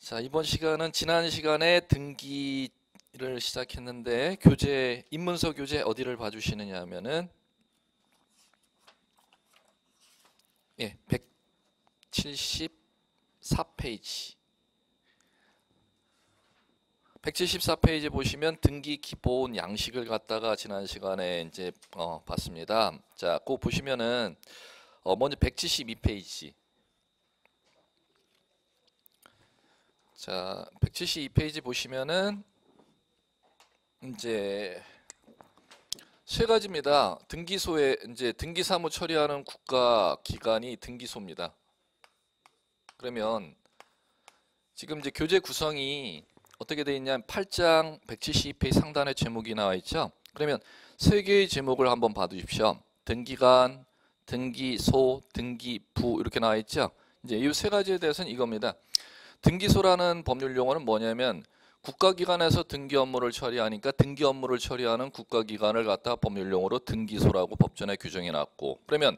자, 이번 시간은 지난 시간에 등기를 시작했는데 교재 입문서 교재 어디를 봐주시느냐 하면은 174페이지 174페이지 보시면 등기 기본 양식을 갖다가 지난 시간에 이제 봤습니다. 자, 꼭 보시면은 먼저 172페이지. 자, 172페이지 보시면은 이제 세 가지입니다. 등기소에 이제 등기사무 처리하는 국가기관이 등기소입니다. 그러면 지금 이제 교재 구성이 어떻게 되어 있냐면 8장 172페이지 상단에 제목이 나와 있죠. 그러면 세 개의 제목을 한번 봐두십시오. 등기관, 등기소, 등기부 이렇게 나와 있죠. 이제 이 세 가지에 대해서는 이겁니다. 등기소라는 법률 용어는 뭐냐면 국가기관에서 등기 업무를 처리하니까 등기 업무를 처리하는 국가기관을 갖다 법률 용어로 등기소라고 법전에 규정해 놨고, 그러면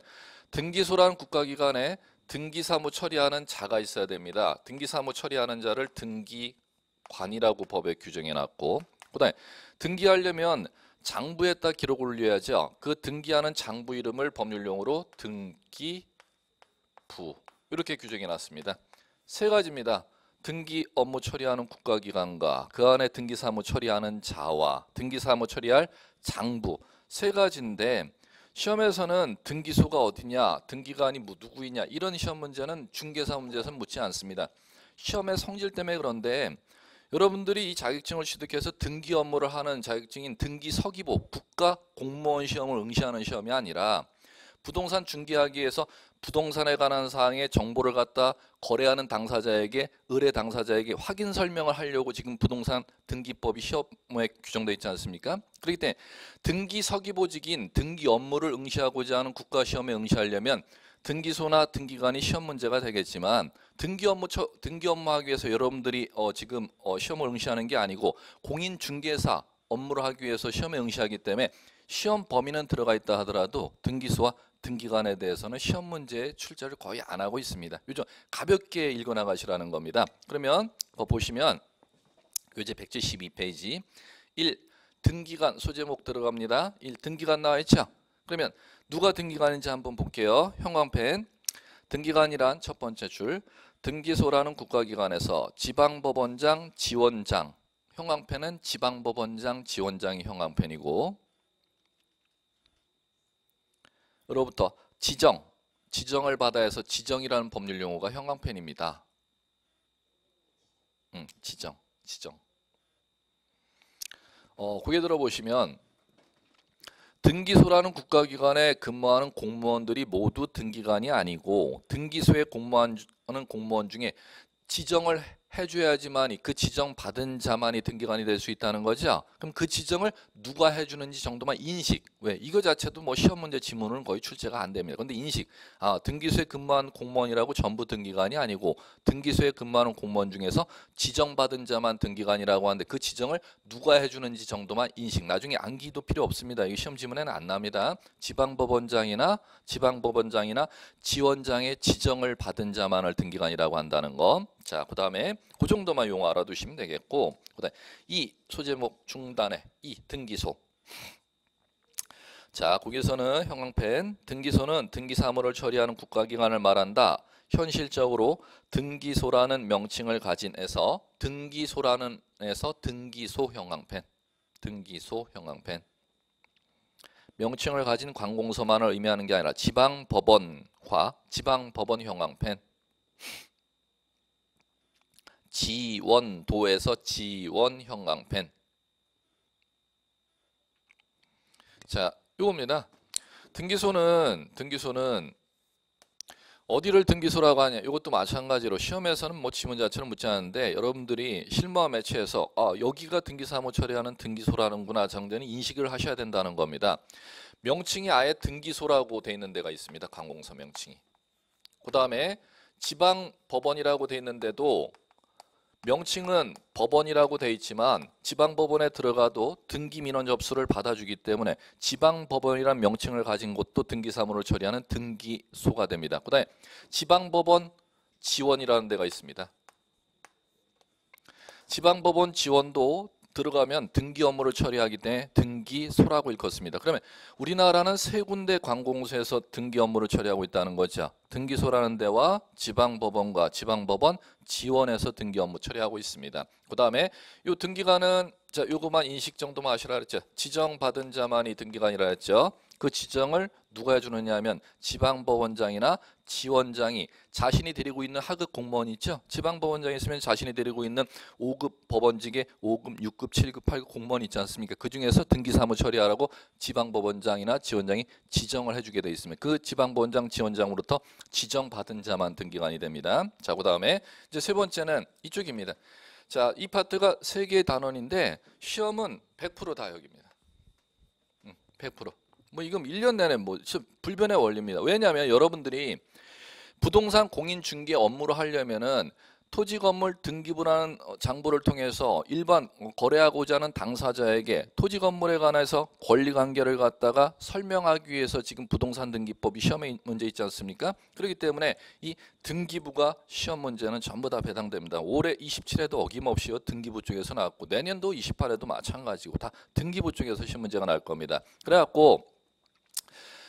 등기소라는 국가기관에 등기사무 처리하는 자가 있어야 됩니다. 등기사무 처리하는 자를 등기관이라고 법에 규정해 놨고, 그다음에 등기하려면 장부에다 기록을 올려야죠. 그 등기하는 장부 이름을 법률 용어로 등기부 이렇게 규정해 놨습니다. 세 가지입니다. 등기 업무 처리하는 국가기관과 그 안에 등기사무 처리하는 자와 등기사무 처리할 장부 세 가지인데, 시험에서는 등기소가 어디냐, 등기관이 누구이냐 이런 시험 문제는 중개사 문제에서는 묻지 않습니다. 시험의 성질 때문에 그런데 여러분들이 이 자격증을 취득해서 등기 업무를 하는 자격증인 등기서기보 국가 공무원 시험을 응시하는 시험이 아니라 부동산 중개하기 위해서 부동산에 관한 사항의 정보를 갖다 거래하는 당사자에게, 의뢰 당사자에게 확인 설명을 하려고 지금 부동산 등기법이 시험에 규정되어 있지 않습니까? 그렇기 때문에 등기서기보직인 등기 업무를 응시하고자 하는 국가시험에 응시하려면 등기소나 등기관이 시험 문제가 되겠지만 등기 업무 하기 위해서 여러분들이 지금 시험을 응시하는 게 아니고 공인중개사 업무를 하기 위해서 시험에 응시하기 때문에 시험 범위는 들어가 있다 하더라도 등기소와 등기관에 대해서는 시험 문제에 출제를 거의 안 하고 있습니다. 요즘 가볍게 읽어 나가시라는 겁니다. 그러면 보시면 교재 172페이지 1. 등기관 소제목 들어갑니다. 1. 등기관 나와 있죠? 그러면 누가 등기관인지 한번 볼게요. 형광펜. 등기관이란 첫 번째 줄. 등기소라는 국가기관에서 지방법원장, 지원장. 형광펜은 지방법원장, 지원장이 형광펜이고, 으로부터 지정을 받아 해서 지정이라는 법률 용어가 형광펜입니다. 지정. 고개 들어보시면 등기소라는 국가기관에 근무하는 공무원들이 모두 등기관이 아니고 등기소에 공무하는 공무원 중에 지정을 해줘야지만 그 지정 받은 자만이 등기관이 될 수 있다는 거죠. 그럼 그 지정을 누가 해주는지 정도만 인식. 왜? 이거 자체도 뭐 시험 문제 지문은 거의 출제가 안 됩니다. 근데 인식. 등기소에 근무한 공무원이라고 전부 등기관이 아니고 등기소에 근무하는 공무원 중에서 지정받은 자만 등기관이라고 하는데 그 지정을 누가 해주는지 정도만 인식. 나중에 암기도 필요 없습니다. 이 시험 지문에는 안 납니다. 지방법원장이나 지원장의 지정을 받은 자만을 등기관이라고 한다는 거. 자, 그 다음에 그 정도만 용어 알아두시면 되겠고, 그 다음에 이 소제목 중단에 이 등기소. 자, 거기서는 형광펜. 등기소는 등기사무를 처리하는 국가기관을 말한다. 현실적으로 등기소라는 명칭을 가진 에서 등기소라는 에서 등기소 형광펜. 등기소 형광펜. 명칭을 가진 관공서만을 의미하는 게 아니라 지방법원과 지방법원 형광펜. 지원도에서 지원 형광펜. 자, 요겁니다. 등기소는 어디를 등기소라고 하냐? 이것도 마찬가지로 시험에서는 뭐 지문 자체는 묻지 않는데 여러분들이 실무와 매체에서 여기가 등기사무 처리하는 등기소라는구나 정도는 인식을 하셔야 된다는 겁니다. 명칭이 아예 등기소라고 돼 있는 데가 있습니다. 관공서 명칭이. 그 다음에 지방법원이라고 돼 있는데도 명칭은 법원이라고 돼 있지만 지방법원에 들어가도 등기민원 접수를 받아주기 때문에 지방법원이란 명칭을 가진 곳도 등기사무를 처리하는 등기소가 됩니다. 그 다음에 지방법원 지원이라는 데가 있습니다. 지방법원 지원도 들어가면 등기 업무를 처리하기 때문에 등기소라고 일컫습니다. 그러면 우리나라는 세 군데 관공서에서 등기 업무를 처리하고 있다는 거죠. 등기소라는 데와 지방법원과 지방법원 지원에서 등기 업무 처리하고 있습니다. 그 다음에 요 등기관은 자 요거만 인식 정도만 하시라 그랬죠. 지정받은 자만이 등기관이라 했죠. 그 지정을 누가 해주느냐 하면 지방법원장이나 지원장이 자신이 데리고 있는 하급 공무원이 있죠. 지방법원장이 있으면 자신이 데리고 있는 5급 법원직에 5급, 6급, 7급, 8급 공무원이 있지 않습니까? 그 중에서 등기사무 처리하라고 지방법원장이나 지원장이 지정을 해주게 되어 있습니다. 그 지방법원장, 지원장으로부터 지정받은 자만 등기관이 됩니다. 자, 그 다음에 이제 세 번째는 이쪽입니다. 자, 이 파트가 세 개의 단원인데 시험은 100% 다역입니다. 100%. 뭐 이건 1년 내내 뭐 불변의 원리입니다. 왜냐하면 여러분들이 부동산 공인 중개 업무를 하려면은 토지 건물 등기부라는 장부를 통해서 일반 거래하고자 하는 당사자에게 토지 건물에 관해서 권리 관계를 갖다가 설명하기 위해서 지금 부동산 등기법이 시험에 문제 있지 않습니까? 그렇기 때문에 이 등기부가 시험 문제는 전부 다 배당됩니다. 올해 27에도 어김없이 등기부 쪽에서 나왔고 내년도 28에도 마찬가지고 다 등기부 쪽에서 시험 문제가 날 겁니다. 그래갖고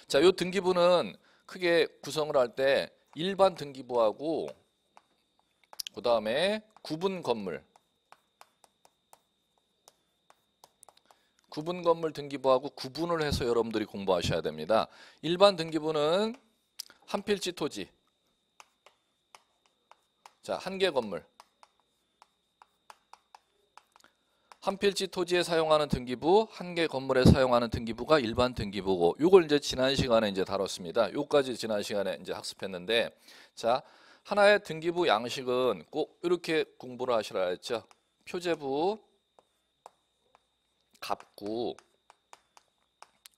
자, 요 등기부는 크게 구성을 할 때 일반 등기부하고 그 다음에 구분 건물 등기부하고 구분을 해서 여러분들이 공부하셔야 됩니다. 일반 등기부는 한 필지 토지, 자, 한 개 건물, 한 필지 토지에 사용하는 등기부, 한 개 건물에 사용하는 등기부가 일반 등기부고, 요걸 이제 지난 시간에 이제 다뤘습니다. 요까지 지난 시간에 이제 학습했는데, 자, 하나의 등기부 양식은 꼭 이렇게 공부를 하시라 했죠. 표제부, 갑구,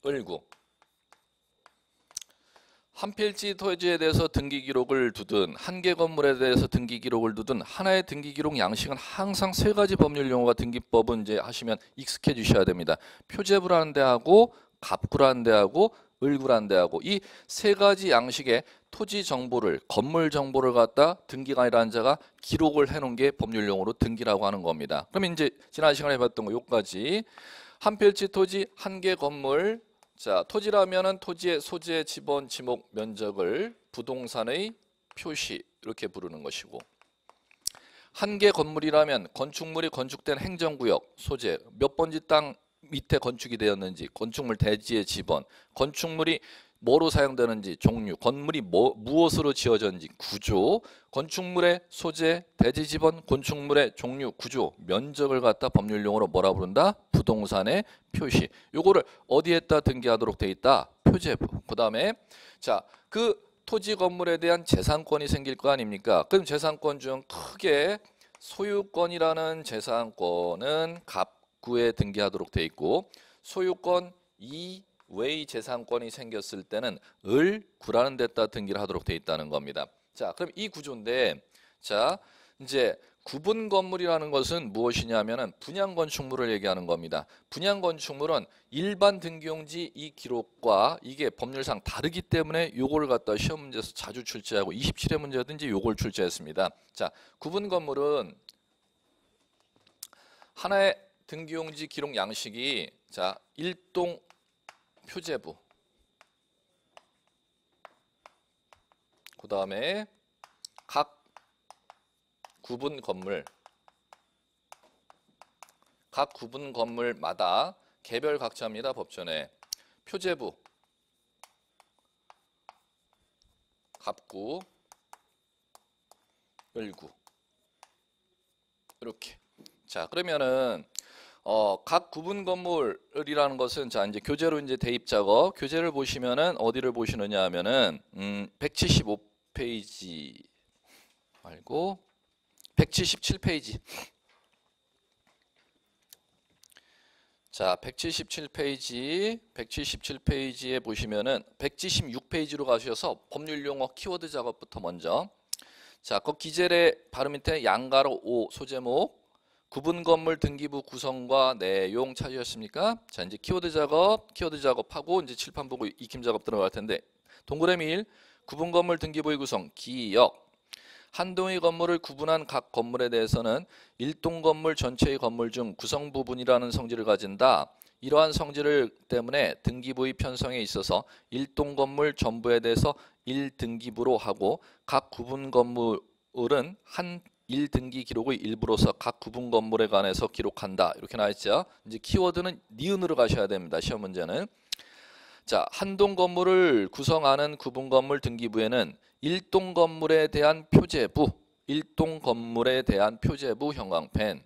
을구. 한 필지 토지에 대해서 등기 기록을 두든 한 개 건물에 대해서 등기 기록을 두든 하나의 등기 기록 양식은 항상 세 가지 법률 용어가 등기법은 이제 하시면 익숙해 주셔야 됩니다. 표제부라는 데하고 갑구라는 데하고 을구라는 데하고 이 세 가지 양식의 토지 정보를 건물 정보를 갖다 등기관이라는 자가 기록을 해놓은 게 법률 용어로 등기라고 하는 겁니다. 그러면 이제 지난 시간에 봤던 거 요까지 한 필지 토지 한 개 건물. 자, 토지라면은 토지의 소재, 지번, 지목, 면적을 부동산의 표시 이렇게 부르는 것이고, 한 개 건물이라면 건축물이 건축된 행정구역, 소재, 몇 번지 땅 밑에 건축이 되었는지, 건축물 대지의 지번, 건축물이 뭐로 사용되는지, 종류, 건물이 무엇으로 지어졌는지, 구조, 건축물의 소재, 대지 지번, 건축물의 종류, 구조, 면적을 갖다 법률용어로 뭐라 부른다? 부동산의 표시. 요거를 어디에다 등기하도록 돼 있다? 표제부. 그 다음에 자, 그 토지 건물에 대한 재산권이 생길 거 아닙니까? 그럼 재산권 중 크게 소유권이라는 재산권은 갑구에 등기하도록 돼 있고, 소유권 외의 재산권이 생겼을 때는 을구라는 데다 등기를 하도록 돼 있다는 겁니다. 자, 그럼 이 구조인데, 자, 이제 구분 건물이라는 것은 무엇이냐면은 분양 건축물을 얘기하는 겁니다. 분양 건축물은 일반 등기용지 이 기록과 이게 법률상 다르기 때문에 요걸 갖다 시험 문제에서 자주 출제하고 27회 문제든지 요걸 출제했습니다. 자, 구분 건물은 하나의 등기용지 기록 양식이 자, 일동 표제부, 그 다음에 각 구분 건물마다 개별 각자입니다. 법전에 표제부, 갑구, 을구 이렇게. 자, 그러면은 각 구분 건물이라는 것은 자 이제 교재로 이제 대입 작업 교재를 보시면은 어디를 보시느냐 하면은 175페이지 말고 177페이지. 자, 177페이지에 보시면은 176페이지로 가셔서 법률 용어 키워드 작업부터 먼저. 자, 그 기재례 바로 밑에 양가로 5 소제목 구분 건물 등기부 구성과 내용 찾으셨습니까? 자, 이제 키워드 작업하고 이제 칠판 보고 익힘 작업 들어갈 텐데, 동그라미 1 구분 건물 등기부의 구성 기역 한 동의 건물을 구분한 각 건물에 대해서는 일동 건물 전체의 건물 중 구성 부분이라는 성질을 가진다. 이러한 성질 때문에 등기부의 편성에 있어서 일동 건물 전부에 대해서 1등기부로 하고 각 구분 건물은 한 1등기 기록의 일부로서 각 구분 건물에 관해서 기록한다. 이렇게 나와있죠. 이제 키워드는 니은으로 가셔야 됩니다. 시험 문제는. 자, 한동 건물을 구성하는 구분 건물 등기부에는 일동 건물에 대한 표제부, 일동 건물에 대한 표제부 형광펜,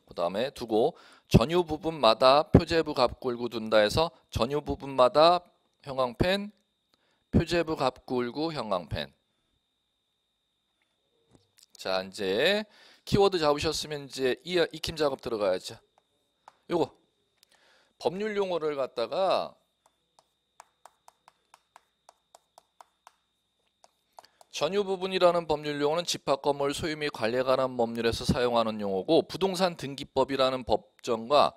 그 다음에 두고 전유 부분마다 표제부 갑굴구 둔다 해서 전유 부분마다 형광펜, 표제부 갑굴구 형광펜. 자, 이제 키워드 잡으셨으면 이제 익힘 작업 들어가야죠. 요거 법률 용어를 갖다가 전유 부분이라는 법률 용어는 집합 건물 소유 및 관리에 관한 법률에서 사용하는 용어고, 부동산 등기법이라는 법정과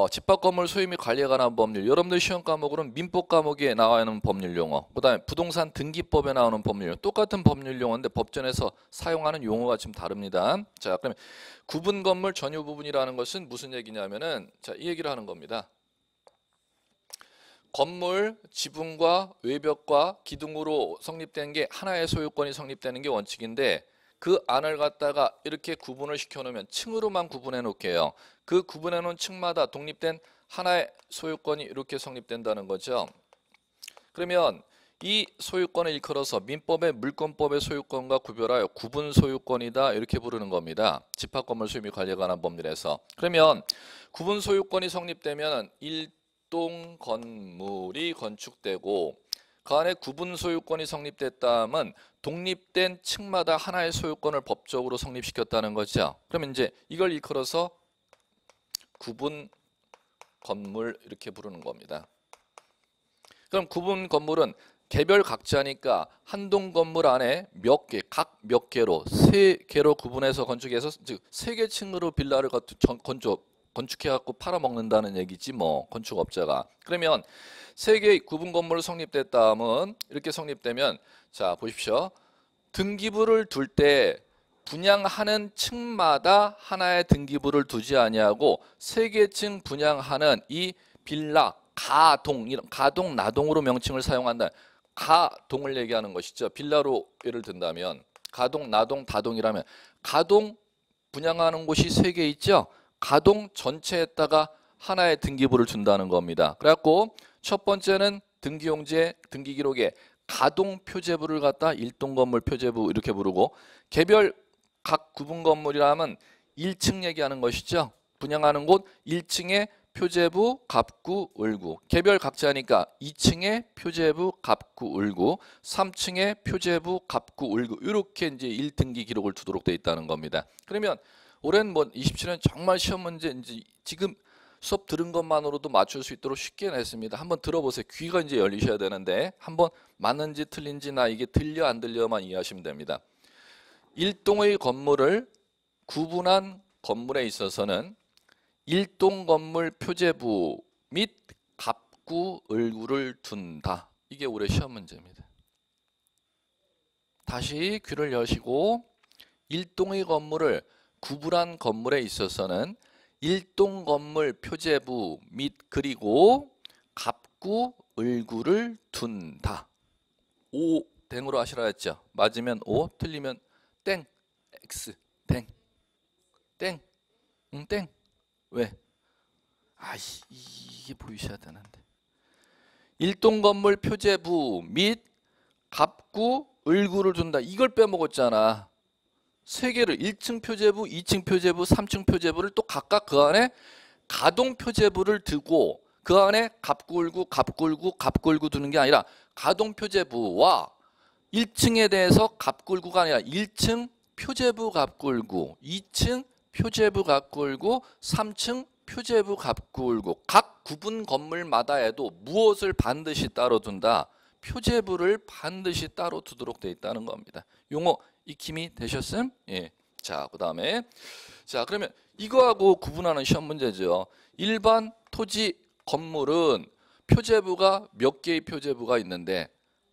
집합 건물 소유 및 관리에 관한 법률, 여러분들 시험 과목으로는 민법 과목에 나와 있는 법률 용어, 그 다음에 부동산 등기법에 나오는 법률 용어, 똑같은 법률 용어인데 법전에서 사용하는 용어가 좀 다릅니다. 자, 그러면 구분 건물 전유 부분이라는 것은 무슨 얘기냐면은, 자, 이 얘기를 하는 겁니다. 건물 지붕과 외벽과 기둥으로 성립된 게 하나의 소유권이 성립되는 게 원칙인데, 그 안을 갖다가 이렇게 구분을 시켜 놓으면 층으로만 구분해 놓을게요. 그 구분해 놓은 층마다 독립된 하나의 소유권이 이렇게 성립된다는 거죠. 그러면 이 소유권을 일컬어서 민법의 물권법의 소유권과 구별하여 구분 소유권이다 이렇게 부르는 겁니다. 집합건물 소유 및 관리에 관한 법률에서. 그러면 구분 소유권이 성립되면 일동 건물이 건축되고 그 안에 구분 소유권이 성립됐다면 독립된 층마다 하나의 소유권을 법적으로 성립시켰다는 거죠. 그러면 이제 이걸 일컬어서 구분 건물 이렇게 부르는 겁니다. 그럼 구분 건물은 개별 각자니까 한동 건물 안에 몇 개, 각 몇 개로, 세 개로 구분해서 건축해서, 즉 세 개 층으로 빌라를 건축해갖고 팔아먹는다는 얘기지 뭐, 건축업자가. 그러면 세 개의 구분 건물로 성립됐다면, 이렇게 성립되면, 자 보십시오. 등기부를 둘 때 분양하는 층마다 하나의 등기부를 두지 아니하고 세 개 층 분양하는 이 빌라, 가동, 나동으로 명칭을 사용한다. 가동을 얘기하는 것이죠. 빌라로 예를 든다면 가동, 나동, 다동이라면 가동 분양하는 곳이 세 개 있죠. 가동 전체에다가 하나의 등기부를 준다는 겁니다. 그래갖고 첫 번째는 등기용지에 등기기록에 가동 표제부를 갖다 일동 건물 표제부 이렇게 부르고, 개별 각 구분 건물이라면 1층 얘기하는 것이죠. 분양하는 곳 1층에 표제부, 갑구, 을구. 개별 각자니까 2층에 표제부, 갑구, 을구, 3층에 표제부, 갑구, 을구. 이렇게 이제 1등기 기록을 두도록 돼 있다는 겁니다. 그러면 올해는 뭐 27년 정말 시험 문제 이제 지금 수업 들은 것만으로도 맞출 수 있도록 쉽게 냈습니다. 한번 들어보세요. 귀가 이제 열리셔야 되는데 한번 맞는지 틀린지 나 이게 들려 안 들려만 이해하시면 됩니다. 일동의 건물을 구분한 건물에 있어서는 일동 건물 표제부 및 갑구, 을구를 둔다. 이게 올해 시험 문제입니다. 다시 귀를 여시고, 일동의 건물을 구분한 건물에 있어서는 일동 건물 표제부 및 그리고 갑구, 을구를 둔다. O 땡으로 하시라 했죠. 맞으면 O, 틀리면 땡, X, 땡, 땡, 땡. 왜? 이게 보이셔야 되는데. 일동 건물 표제부 및 갑구, 을구를 둔다. 이걸 빼먹었잖아. 세 개를 1층 표제부, 2층 표제부, 3층 표제부를 또 각각 그 안에 가동 표제부를 두고 그 안에 갑구, 을구 두는 게 아니라 가동 표제부와 1층에 대해서 갑구, 을구가 아니라 1층 표제부, 갑구, 을구, 2층 표제부, 갑구, 을구, 3층 표제부, 갑구, 을구. 각 구분 건물마다에도 무엇을 반드시 따로 둔다? 표제부를 반드시 따로 두도록 돼 있다는 겁니다. 용어 익힘이 되셨음? 예. 자, 그 다음에 자, 그러면 이거하고 구분하는 시험 문제죠. 일반 토지 건물은 표제부가 몇 개의 표제부가 있는데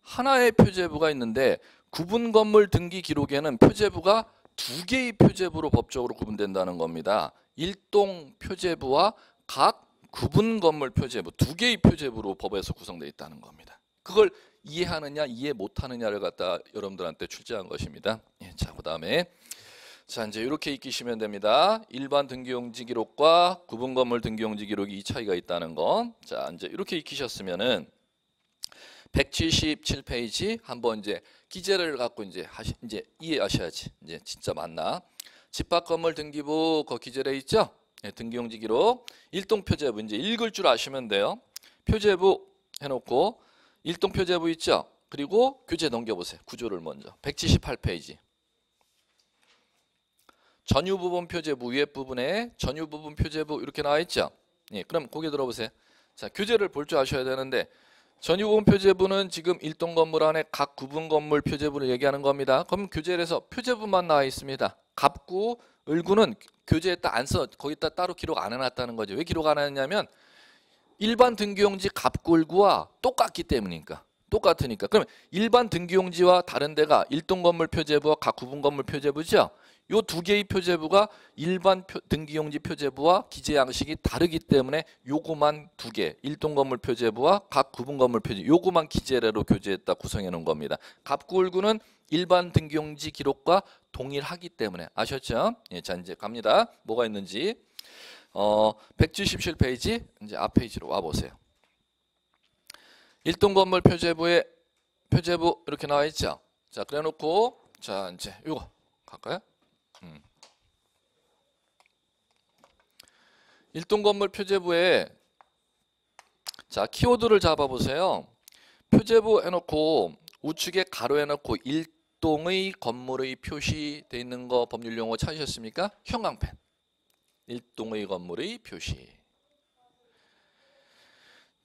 하나의 표제부가 있는데 구분 건물 등기 기록에는 표제부가 두 개의 표제부로 법적으로 구분된다는 겁니다. 일동 표제부와 각 구분 건물 표제부 두 개의 표제부로 법에서 구성되어 있다는 겁니다. 그걸 이해하느냐 이해 못하느냐를 갖다 여러분들한테 출제한 것입니다. 예, 자, 그다음에 자, 이제 이렇게 익히시면 됩니다. 일반 등기용지 기록과 구분 건물 등기용지 기록이 이 차이가 있다는 거. 자, 이제 이렇게 익히셨으면은 177페이지 한번 이제 기재를 갖고 이제 이해하셔야지. 이제 진짜 맞나? 집합 건물 등기부 그 기재돼 있죠? 네, 등기용지 기록 일동 표제부 이제 읽을 줄 아시면 돼요. 표제부 해놓고 일동 표제부 있죠? 그리고 교재 넘겨보세요. 구조를 먼저 178페이지 전유 부분 표제부 위에 부분에 전유 부분 표제부 이렇게 나와 있죠? 예, 그럼 고개 들어보세요. 자, 교재를 볼 줄 아셔야 되는데 전유 부분 표제부는 지금 일동 건물 안에 각 구분 건물 표제부를 얘기하는 겁니다. 그럼 교재에서 표제부만 나와 있습니다. 갑구, 을구는 교재에 딱 안 써, 거기다 따로 기록 안 해놨다는 거죠. 왜 기록 안 해놨냐면 일반 등기용지 갑구, 을구와 똑같기 때문이니까. 똑같으니까. 그럼 일반 등기용지와 다른 데가 일동 건물 표제부와 각 구분 건물 표제부죠. 요 두 개의 표제부가 일반 등기용지 표제부와 기재 양식이 다르기 때문에 요거만 두 개, 일동 건물 표제부와 각 구분 건물 표제, 요거만 기재례로 교재에다 구성해 놓은 겁니다. 갑구을구는 일반 등기용지 기록과 동일하기 때문에 아셨죠? 예, 자 이제 갑니다. 뭐가 있는지 177페이지 이제 앞 페이지로 와 보세요. 일동 건물 표제부에 표제부 이렇게 나와 있죠. 자, 그래놓고 자 이제 요거 갈까요? 일동 건물 표제부에 자 키워드를 잡아보세요. 표제부 해놓고 우측에 가로 해놓고 일동의 건물의 표시되어 있는 거 법률 용어 찾으셨습니까? 형광펜. 일동의 건물의 표시.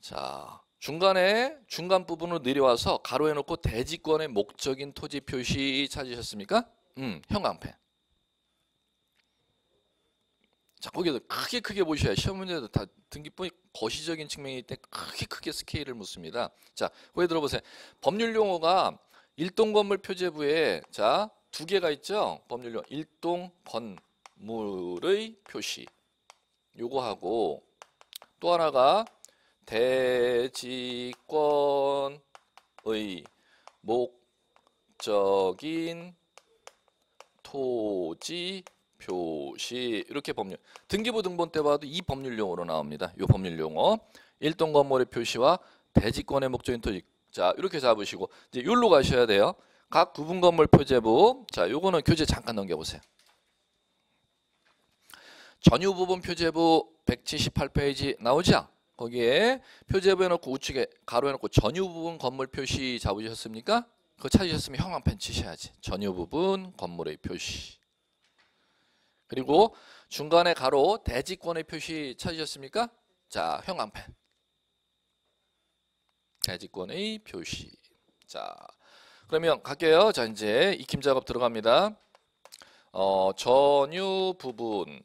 자 중간에 중간 부분으로 내려와서 가로 해놓고 대지권의 목적인 토지 표시 찾으셨습니까? 형광펜. 자, 거기도 크게 보셔야 시험 문제도 다 등기법이 거시적인 측면이 있기 때문에 크게 스케일을 묻습니다. 자, 거기 들어보세요. 법률 용어가 일동 건물 표제부에 자, 두 개가 있죠. 법률 용어 일동 건물의 표시. 요거 하고 또 하나가 대지권의 목적인 토지 표시 이렇게 법률 등기부 등본 때 봐도 이 법률 용어로 나옵니다. 이 법률 용어 일동 건물의 표시와 대지권의 목적인 토지 자 이렇게 잡으시고 이제 여기로 가셔야 돼요. 각 구분 건물 표제부 자 요거는 교재 잠깐 넘겨보세요. 전유 부분 표제부 178페이지 나오죠? 거기에 표제부 해놓고 우측에 가로 해놓고 전유 부분 건물 표시 잡으셨습니까? 그거 찾으셨으면 형광펜 치셔야지. 전유 부분 건물의 표시. 그리고 중간에 가로 대지권의 표시 찾으셨습니까? 자, 형광펜. 대지권의 표시. 자, 그러면 갈게요. 자, 이제 익힘 작업 들어갑니다. 전유 부분의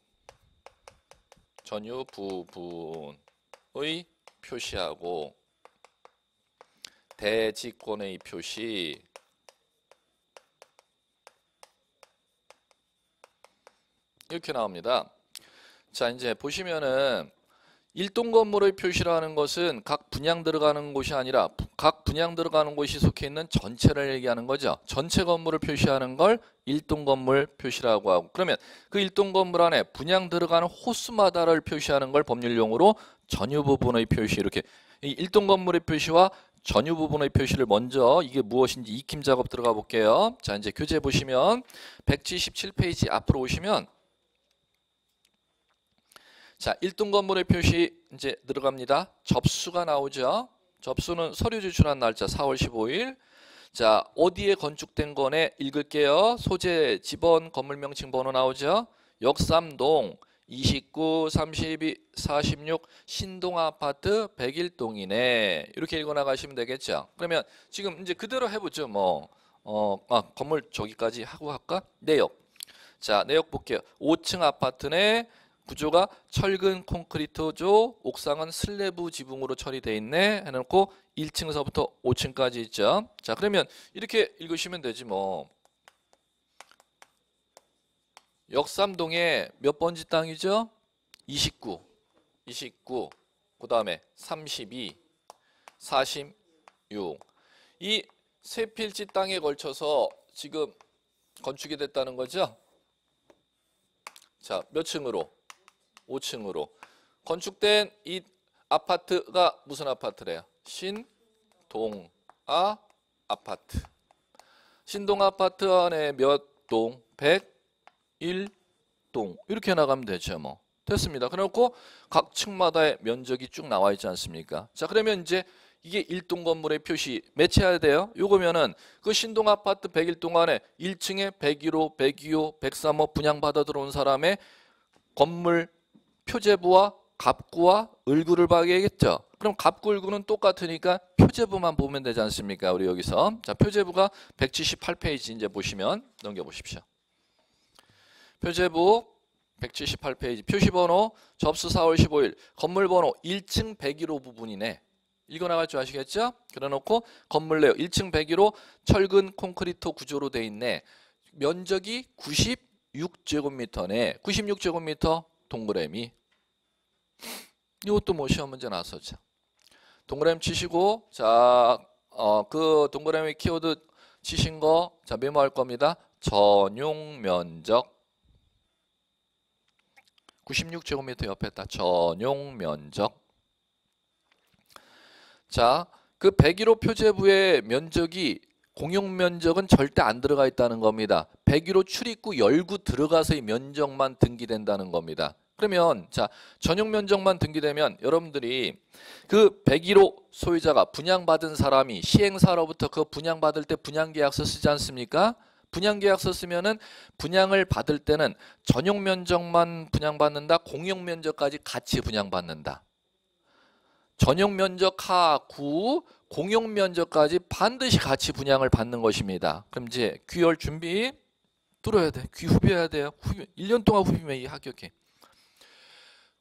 표시하고 대지권의 표시 이렇게 나옵니다. 자 이제 보시면은 일동 건물의 표시라는 것은 각 분양 들어가는 곳이 아니라 각 분양 들어가는 곳이 속해 있는 전체를 얘기하는 거죠. 전체 건물을 표시하는 걸 일동 건물 표시라고 하고 그러면 그 일동 건물 안에 분양 들어가는 호수마다를 표시하는 걸 법률 용어로 전유 부분의 표시 이렇게 이 일동 건물의 표시와 전유 부분의 표시를 먼저 이게 무엇인지 익힘 작업 들어가 볼게요. 자 이제 교재 보시면 177페이지 앞으로 오시면 자, 일동 건물의 표시 이제 들어갑니다. 접수가 나오죠. 접수는 서류 제출한 날짜 4월 15일. 자, 어디에 건축된 거네 읽을게요. 소재, 지번, 건물 명칭 번호 나오죠. 역삼동 29, 32, 46 신동 아파트 101동이네. 이렇게 읽어 나가시면 되겠죠. 그러면 지금 이제 그대로 해보죠. 건물 저기까지 하고 할까? 내역. 자, 내역 볼게요. 5층 아파트네. 구조가 철근 콘크리트죠. 옥상은 슬래브 지붕으로 처리되어 있네. 해놓고 1층서부터 5층까지 있죠. 자, 그러면 이렇게 읽으시면 되지 뭐. 역삼동에 몇 번지 땅이죠? 29. 그 다음에 32, 46. 이 세 필지 땅에 걸쳐서 지금 건축이 됐다는 거죠. 자, 몇 층으로? 5층으로. 건축된 이 아파트가 무슨 아파트래요? 신동아 아파트. 신동 아파트 안에 몇 동? 101동. 이렇게 나가면 되죠, 뭐. 됐습니다. 그래놓고 각 층마다의 면적이 쭉 나와 있지 않습니까? 자, 그러면 이제 이게 1동 건물의 표시 매치해야 돼요. 요거면은 그 신동 아파트 101동 안에 1층에 101호, 102호, 103호 분양받아 들어온 사람의 건물 표제부와 갑구와 을구를 봐야겠죠. 그럼 갑구, 을구는 똑같으니까 표제부만 보면 되지 않습니까? 우리 여기서. 자, 표제부가 178페이지 이제 보시면 넘겨보십시오. 표제부 178페이지 표시번호 접수 4월 15일 건물번호 1층 101호 부분이네. 읽어나갈 줄 아시겠죠? 그래놓고 건물 내역 1층 101호 철근 콘크리트 구조로 돼 있네. 면적이 96제곱미터네. 96제곱미터 동그라미. 이것도 뭐 시험 문제 나왔었죠. 동그라미 치시고 자, 그 동그라미 키워드 치신 거 자 메모할 겁니다. 전용 면적 96제곱미터 옆에다 전용 면적. 자, 그 101호 표제부의 면적이 공용 면적은 절대 안 들어가 있다는 겁니다. 101호 출입구 열구 들어가서의 면적만 등기된다는 겁니다. 그러면 자, 전용 면적만 등기되면 여러분들이 그 101호 소유자가 분양받은 사람이 시행사로부터 그 분양받을 때 분양계약서 쓰지 않습니까? 분양계약서 쓰면은 분양을 받을 때는 전용 면적만 분양받는다, 공용 면적까지 같이 분양받는다. 전용 면적하고 공용 면적까지 반드시 같이 분양을 받는 것입니다. 그럼 이제 귀열 준비 뚫어야 돼. 귀 후비해야 돼요. 1년 동안 후비면 이 합격해.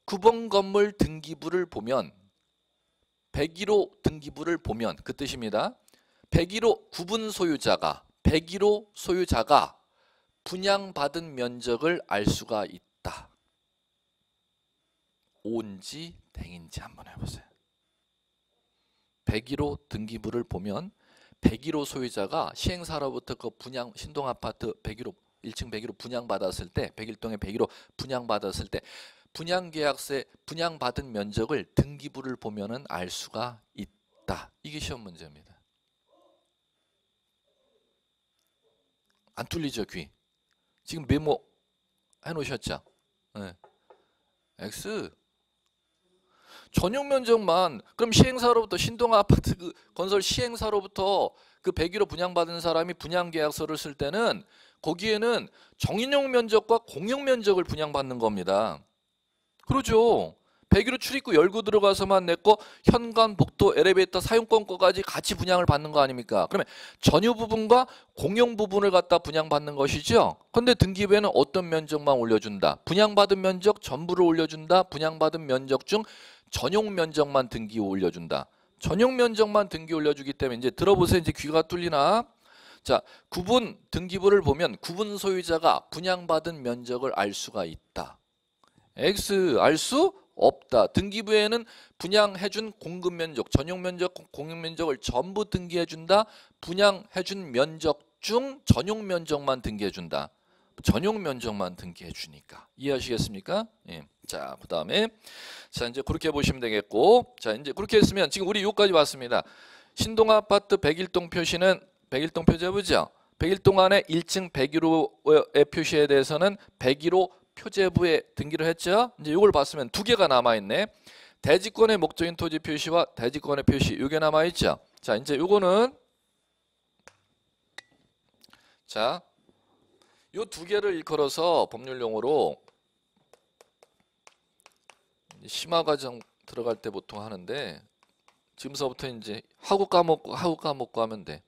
9번 건물 등기부를 보면 101호 등기부를 보면 그 뜻입니다. 101호 구분 소유자가 101호 소유자가 분양받은 면적을 알 수가 있다. 온지 댕인지 한번 해보세요. 101호 등기부를 보면 101호 소유자가 시행사로부터 그 분양 신동아파트 101호 1층 101호 분양받았을 때 101동에 101호 분양받았을 때 분양계약서에 분양받은 면적을 등기부를 보면은 알 수가 있다. 이게 시험 문제입니다. 안 뚫리죠, 귀? 지금 메모 해놓으셨죠? 네. X 전용 면적만 그럼 시행사로부터 신동아 아파트 그 건설 시행사로부터 그 101호 분양받은 사람이 분양계약서를 쓸 때는 거기에는 정인용 면적과 공용 면적을 분양받는 겁니다. 그러죠. 101호 출입구 열고 들어가서만 냈고 현관, 복도, 엘리베이터 사용권 거까지 같이 분양을 받는 거 아닙니까? 그러면 전유 부분과 공용 부분을 갖다 분양받는 것이죠. 그런데 등기부에는 어떤 면적만 올려준다. 분양받은 면적 전부를 올려준다. 분양받은 면적 중 전용 면적만 등기 올려준다. 전용 면적만 등기 올려주기 때문에 이제 들어보세요. 이제 귀가 뚫리나? 자, 구분 등기부를 보면 구분 소유자가 분양받은 면적을 알 수가 있다. X 알 수 없다. 등기부에는 분양해준 공급 면적, 전용 면적, 공용 면적을 전부 등기해준다. 분양해준 면적 중 전용 면적만 등기해준다. 전용 면적만 등기해주니까 이해하시겠습니까? 예. 자, 그 다음에 자 이제 그렇게 보시면 되겠고, 자 이제 그렇게 했으면 지금 우리 여기까지 왔습니다. 신동 아파트 101동 표시는 101동 표제부죠. 101동 안에 1층 101호의 표시에 대해서는 101호 표제부에 등기를 했죠. 이제 이걸 봤으면 두 개가 남아있네. 대지권의 목적인 토지 표시와 대지권의 표시 이게 남아있죠. 자 이제 요거는 자 요 두 개를 일컬어서 법률용어로 심화과정 들어갈 때 보통 하는데 지금서부터 이제 하고 까먹고 하면 돼.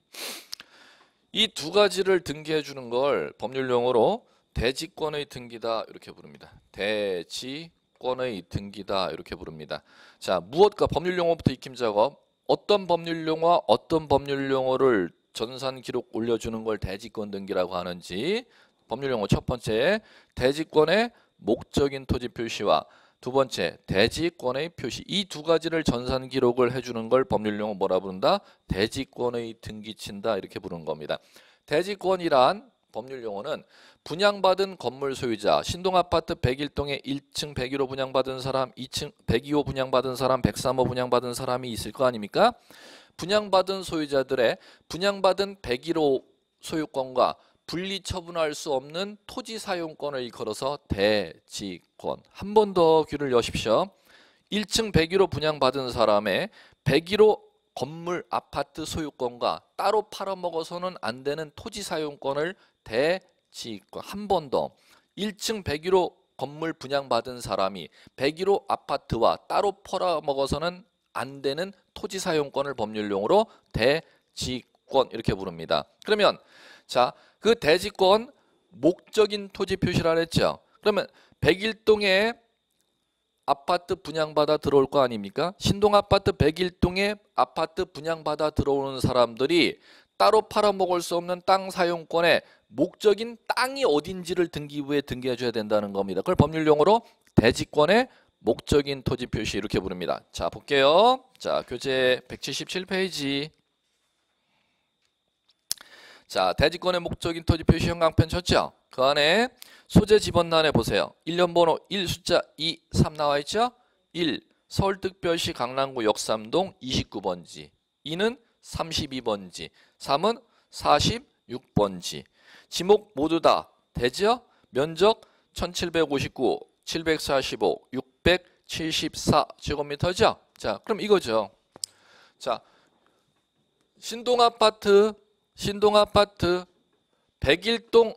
이 두 가지를 등기해 주는 걸 법률용어로 대지권의 등기다 이렇게 부릅니다. 대지권의 등기다 이렇게 부릅니다. 자, 무엇과 법률 용어부터 익힘 작업. 어떤 법률 용어, 어떤 법률 용어를 전산 기록 올려주는 걸 대지권 등기라고 하는지. 법률 용어 첫 번째, 대지권의 목적인 토지 표시와 두 번째, 대지권의 표시. 이 두 가지를 전산 기록을 해주는 걸 법률 용어 뭐라 부른다? 대지권의 등기친다 이렇게 부르는 겁니다. 대지권이란 법률 용어는 분양받은 건물 소유자, 신동아파트 101동에 1층 101호 분양받은 사람, 2층 102호 분양받은 사람, 103호 분양받은 사람이 있을 거 아닙니까? 분양받은 소유자들의 분양받은 101호 소유권과 분리 처분할 수 없는 토지 사용권을 일컬어서 대지권. 한 번 더 귀를 여십시오. 1층 101호 분양받은 사람의 101호 건물 아파트 소유권과 따로 팔아먹어서는 안 되는 토지 사용권을 대지권. 한 번 더. 1층 101호 건물 분양받은 사람이 101호 아파트와 따로 팔아먹어서는 안 되는 토지 사용권을 법률용어로 대지권 이렇게 부릅니다. 그러면 자, 그 대지권 목적인 토지 표시라 했죠. 그러면 101동에 아파트 분양받아 들어올 거 아닙니까? 신동아파트 101동에 아파트 분양받아 들어오는 사람들이 따로 팔아먹을 수 없는 땅 사용권의 목적인 땅이 어딘지를 등기부에 등기해 줘야 된다는 겁니다. 그걸 법률용어로 대지권의 목적인 토지 표시 이렇게 부릅니다. 자, 볼게요. 자, 교재 177페이지. 자, 대지권의 목적인 토지 표시 형광펜 쳤죠? 그 안에 소재 지번란에 보세요. 1년 번호 1 숫자 2, 3 나와 있죠? 1. 서울특별시 강남구 역삼동 29번지. 2는 32번지. 3은 46번지. 지목 모두 다 되죠? 면적 1759, 745, 674 제곱미터죠? 자, 그럼 이거죠. 자, 신동아파트 101동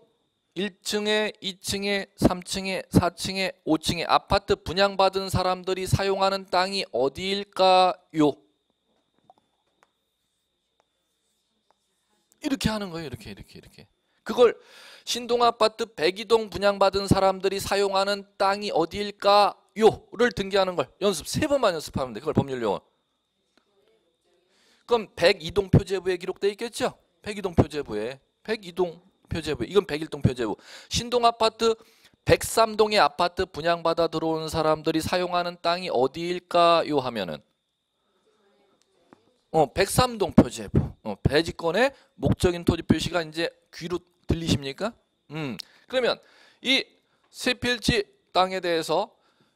1층에 2층에 3층에 4층에 5층에 아파트 분양받은 사람들이 사용하는 땅이 어디일까요? 이렇게 하는 거예요. 이렇게. 그걸 신동아파트 102동 분양받은 사람들이 사용하는 땅이 어디일까요?를 등기하는 걸 연습 3번만 연습하면 돼. 그걸 법률용어. 그럼 102동 표제부에 기록돼 있겠죠? 102동 표제부에. 102동 표제부. 이건 101동 표제부. 신동아파트 103동의 아파트 분양받아 들어오는 사람들이 사용하는 땅이 어디일까요? 하면은 103동 표제부. 대지권의 목적인 토지 표시가 이제 귀로 들리십니까? 그러면 이 세 필지 땅에 대해서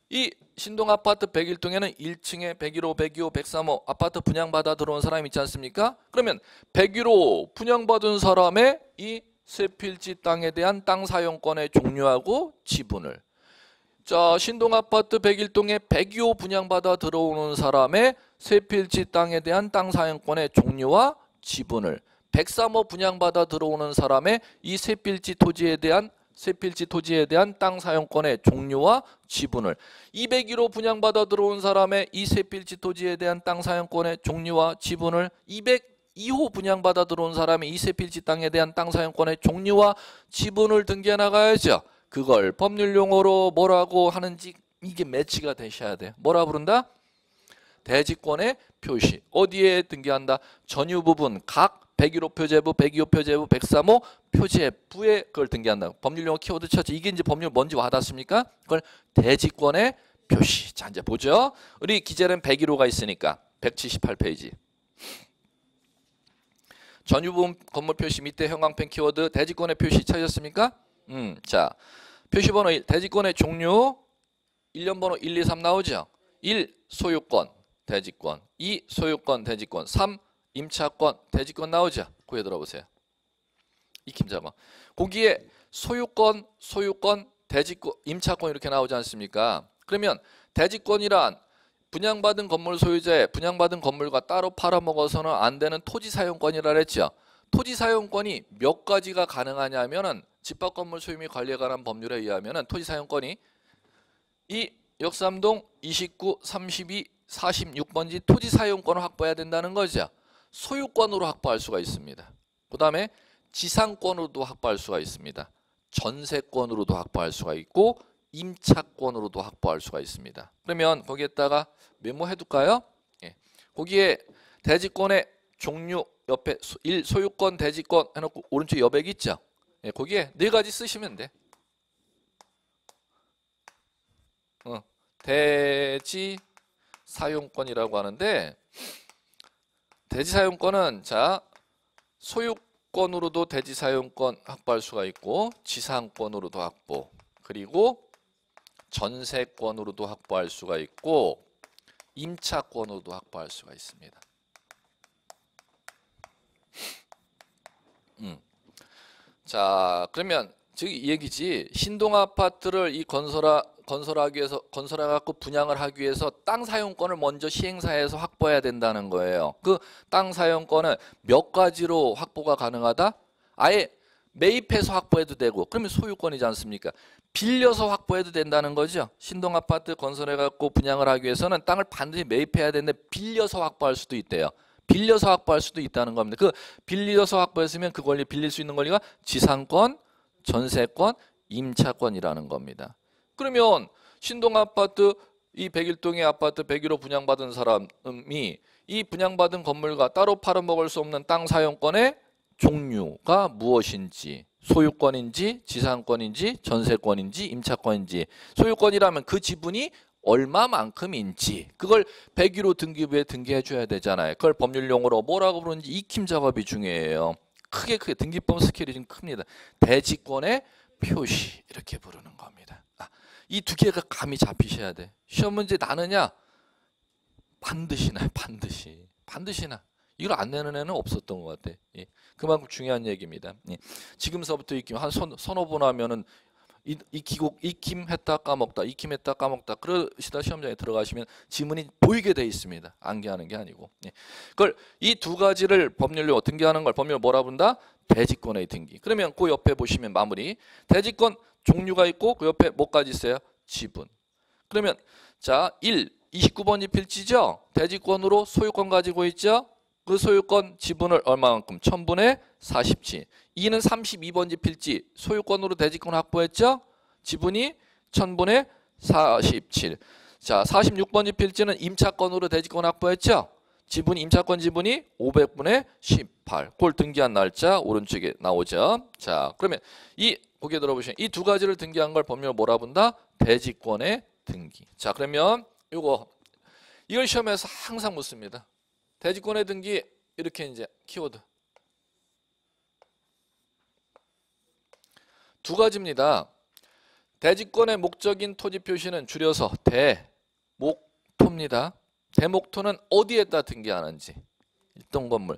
이 신동아파트 101동에는 1층에 101호, 102호, 103호 아파트 분양받아 들어온 사람이 있지 않습니까? 그러면 101호 분양받은 사람의 이 세 필지 땅에 대한 땅 사용권의 종류하고 지분을, 자, 신동아파트 101동에 102호 분양받아 들어오는 사람의 세 필지 땅에 대한 땅 사용권의 종류와 지분을, 103호 분양받아 들어오는 사람의 이 세 필지 토지에 대한 땅 사용권의 종류와 지분을, 201호 분양받아 들어온 사람의 이 세 필지 토지에 대한 땅 사용권의 종류와 지분을, 202호 분양받아 들어온 사람의 이 세 필지 땅에 대한 땅 사용권의 종류와 지분을 등기해 나가야죠. 그걸 법률 용어로 뭐라고 하는지 이게 매치가 되셔야 돼요. 뭐라 부른다? 대지권의 표시. 어디에 등기한다? 전유 부분 각 101호 표제부, 102호 표제부, 103호 표제부에 그걸 등기한다. 법률 용어 키워드 쳤죠. 이게 이제 법률 뭔지 와닿습니까? 그걸 대지권의 표시. 자, 이제 보죠. 우리 기재는 101호가 있으니까 178페이지. 전유 부분 건물 표시 밑에 형광펜 키워드 대지권의 표시 찾으셨습니까? 자, 표시번호 1 대지권의 종류 1년 번호 1, 2, 3 나오죠? 1. 소유권 대지권, 2. 소유권 대지권, 3. 임차권 대지권 나오죠? 고개 들어보세요. 익힘 잡아. 거기에 소유권, 대지권, 임차권 이렇게 나오지 않습니까? 그러면 대지권이란 분양받은 건물 소유자의 분양받은 건물과 따로 팔아먹어서는 안 되는 토지 사용권이라 그랬죠. 토지 사용권이 몇 가지가 가능하냐면은 집합 건물 소유 및 관리에 관한 법률에 의하면은 토지 사용권이 이 역삼동 29, 32, 46번지 토지 사용권을 확보해야 된다는 거죠. 소유권으로 확보할 수가 있습니다. 그 다음에 지상권으로도 확보할 수가 있습니다. 전세권으로도 확보할 수가 있고 임차권으로도 확보할 수가 있습니다. 그러면 거기에다가 메모해 둘까요? 예. 거기에 대지권의 종류 옆에 소유권, 대지권 해놓고 오른쪽 여백 있죠? 예, 거기에 네 가지 쓰시면 돼. 대지 사용권이라고 하는데 대지 사용권은 자 소유권으로도 대지 사용권 확보할 수가 있고 지상권으로도 확보 그리고 전세권으로도 확보할 수가 있고 임차권으로도 확보할 수가 있습니다. 자 그러면 즉 이 얘기지 신동 아파트를 이 건설하기 위해서 건설해갖고 분양을 하기 위해서 땅 사용권을 먼저 시행사에서 확보해야 된다는 거예요. 그 땅 사용권은 몇 가지로 확보가 가능하다? 아예 매입해서 확보해도 되고 그러면 소유권이지 않습니까? 빌려서 확보해도 된다는 거죠. 신동 아파트 건설해갖고 분양을 하기 위해서는 땅을 반드시 매입해야 되는데 빌려서 확보할 수도 있대요. 빌려서 확보할 수도 있다는 겁니다. 그 빌려서 확보했으면 그 권리 빌릴 수 있는 권리가 지상권, 전세권, 임차권이라는 겁니다. 그러면 신동 아파트 이 101동의 아파트 101호 분양받은 사람이 이 분양받은 건물과 따로 팔아먹을 수 없는 땅 사용권의 종류가 무엇인지 소유권인지 지상권인지 전세권인지 임차권인지 소유권이라면 그 지분이 얼마만큼인지 그걸 101호 등기부에 등기해 줘야 되잖아요. 그걸 법률 용어로 뭐라고 부르는지 익힘 작업이 중요해요. 크게 등기법 스케일이 좀 큽니다. 대지권의 표시 이렇게 부르는 겁니다. 이 두 개가 감이 잡히셔야 돼. 시험 문제 나느냐? 반드시 나요. 반드시 나. 이걸 안 내는 애는 없었던 것 같아. 예. 그만큼 중요한 얘기입니다. 예. 지금서부터 익힘 한 서너 번 하면은 익힘했다 까먹다 익힘했다 까먹다 그러시다 시험장에 들어가시면 지문이 보이게 돼 있습니다. 암기하는 게 아니고. 예. 그걸 이 두 가지를 법률로 등기하는 걸 법률로 뭐라 부른다? 대지권의 등기. 그러면 그 옆에 보시면 마무리. 대지권 종류가 있고 그 옆에 뭐까지 있어요? 지분. 그러면 자 29번이 필지죠? 대지권으로 소유권 가지고 있죠? 그 소유권 지분을 얼마만큼? 1000분의 40지. 2는 32번지 필지 소유권으로 대지권 확보했죠? 지분이 1000분의 47. 자 46번지 필지는 임차권으로 대지권 확보했죠? 지분이 임차권 지분이 500분의 18. 그걸 등기한 날짜 오른쪽에 나오죠. 자 그러면 이 고개 들어보시면 이 두 가지를 등기한 걸 법률로 뭐라 본다? 대지권의 등기. 자 그러면 이걸 시험에서 항상 묻습니다. 대지권의 등기 이렇게 이제 키워드 두 가지입니다. 대지권의 목적인 토지 표시는 줄여서 대목토입니다. 대목토는 어디에다 등기하는지 일동 건물.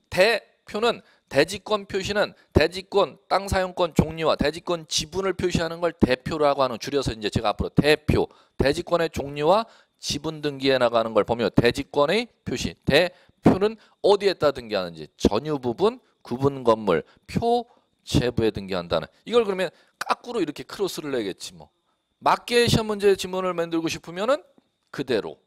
대표는 대지권 표시는 대지권 땅 사용권 종류와 대지권 지분을 표시하는 걸 대표라고 하는 줄여서 이제 제가 앞으로 대표 대지권의 종류와 지분 등기해 나가는 걸 보면 대지권의 표시 대표는 어디에다 등기하는지 전유 부분 구분 건물 표제부에 등기한다는 이걸 그러면 까꾸로 이렇게 크로스를 내겠지 뭐 맞게 시험 문제 지문을 만들고 싶으면은 그대로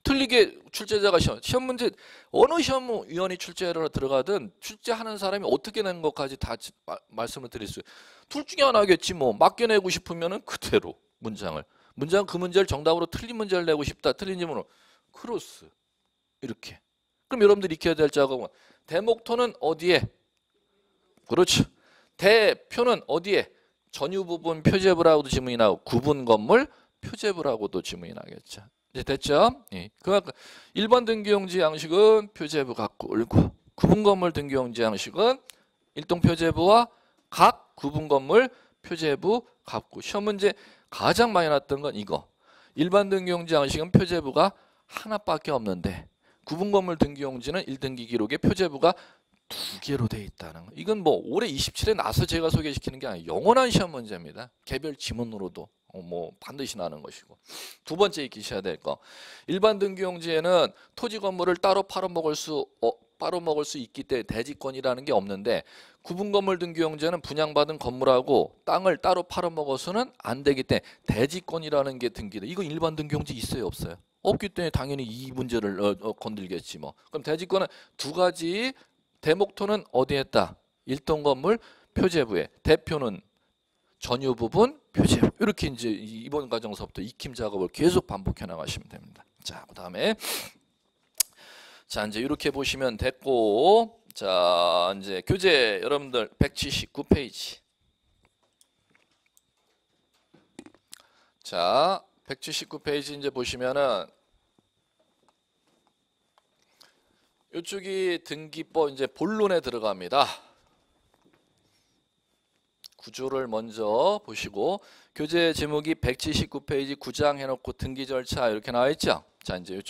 틀리게 출제자가 시험 문제 어느 시험위원이 출제하러 들어가든 출제하는 사람이 어떻게 낸 것까지 다 말씀을 드릴 수 둘 중에 하나겠지 뭐 맞게 내고 싶으면은 그대로 문장 그 문제를 정답으로 틀린 문제를 내고 싶다 틀린 지문으로 크로스 이렇게 그럼 여러분들이 익혀야 될 작업은 대목토는 어디에 그렇죠 대표는 어디에 전유 부분 표제부라고도 지문이 나오고 구분 건물 표제부라고도 지문이 나겠죠. 이제 됐죠? 예. 그만큼 1번 등기용지 양식은 표제부 갖고 옳고 구분 건물 등기용지 양식은 일동 표제부와 각 구분 건물 표제부 갖고 시험 문제 가장 많이 났던 건 이거. 일반 등기용지 양식은 표제부가 하나밖에 없는데 구분 건물 등기용지는 1등기 기록에 표제부가 2개로 돼 있다는 거. 이건 뭐 올해 27에 나서 제가 소개시키는 게 아니라 영원한 시험 문제입니다. 개별 지문으로도 뭐 반드시 나는 것이고. 두 번째 익히셔야 될 거. 일반 등기용지에는 토지 건물을 따로 팔아먹을 수 있기 때문에 대지권이라는 게 없는데 구분 건물 등기용지에는 분양받은 건물하고 땅을 따로 팔아먹어서는 안 되기 때문에 대지권이라는 게 등기돼. 이거 일반 등기용지 있어요, 없어요? 없기 때문에 당연히 이 문제를 건들겠지 뭐. 그럼 대지권은 두 가지. 대목토는 어디에 있다? 일동 건물 표제부에. 대표는 전유 부분, 표제. 이렇게 이제 이번 과정서부터 익힘 작업을 계속 반복해 나가시면 됩니다. 자, 그다음에 자, 이제 이렇게 보시면 됐고, 자, 이제 교재 여러분들 179페이지. 자, 179페이지 이제 보시면은 이쪽이 등기법 이제 본론에 들어갑니다. 구조를 먼저 보시고 교재 제목이 179페이지 구장 해놓고 등기 절차 이렇게 나와 있죠. 자, 이제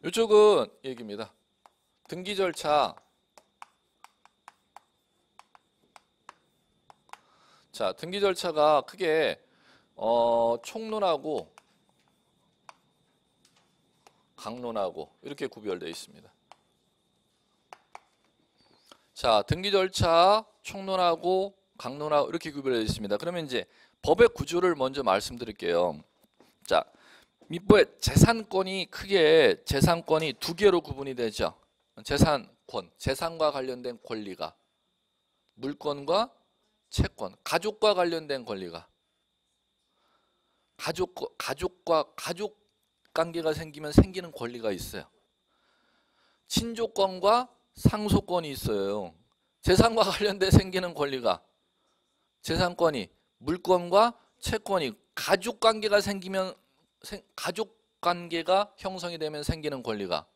이쪽은 얘기입니다. 등기 절차. 자, 등기 절차가 크게 총론하고 강론하고 이렇게 구별되어 있습니다. 자, 등기 절차 총론하고 강론하고 이렇게 구별되어 있습니다. 그러면 이제 법의 구조를 먼저 말씀드릴게요. 자, 민법의 재산권이 크게 재산권이 두 개로 구분이 되죠. 재산권, 재산과 관련된 권리가, 물권과 채권, 가족과 관련된 권리가, 가족과 가족 관계가 생기면 생기는 권리가 있어요. 친족권과 상속권이 있어요. 재산과 관련돼 생기는 권리가, 재산권이, 물권과 채권이, 가족 관계가 생기면 가족 관계가 형성이 되면 생기는 권리가,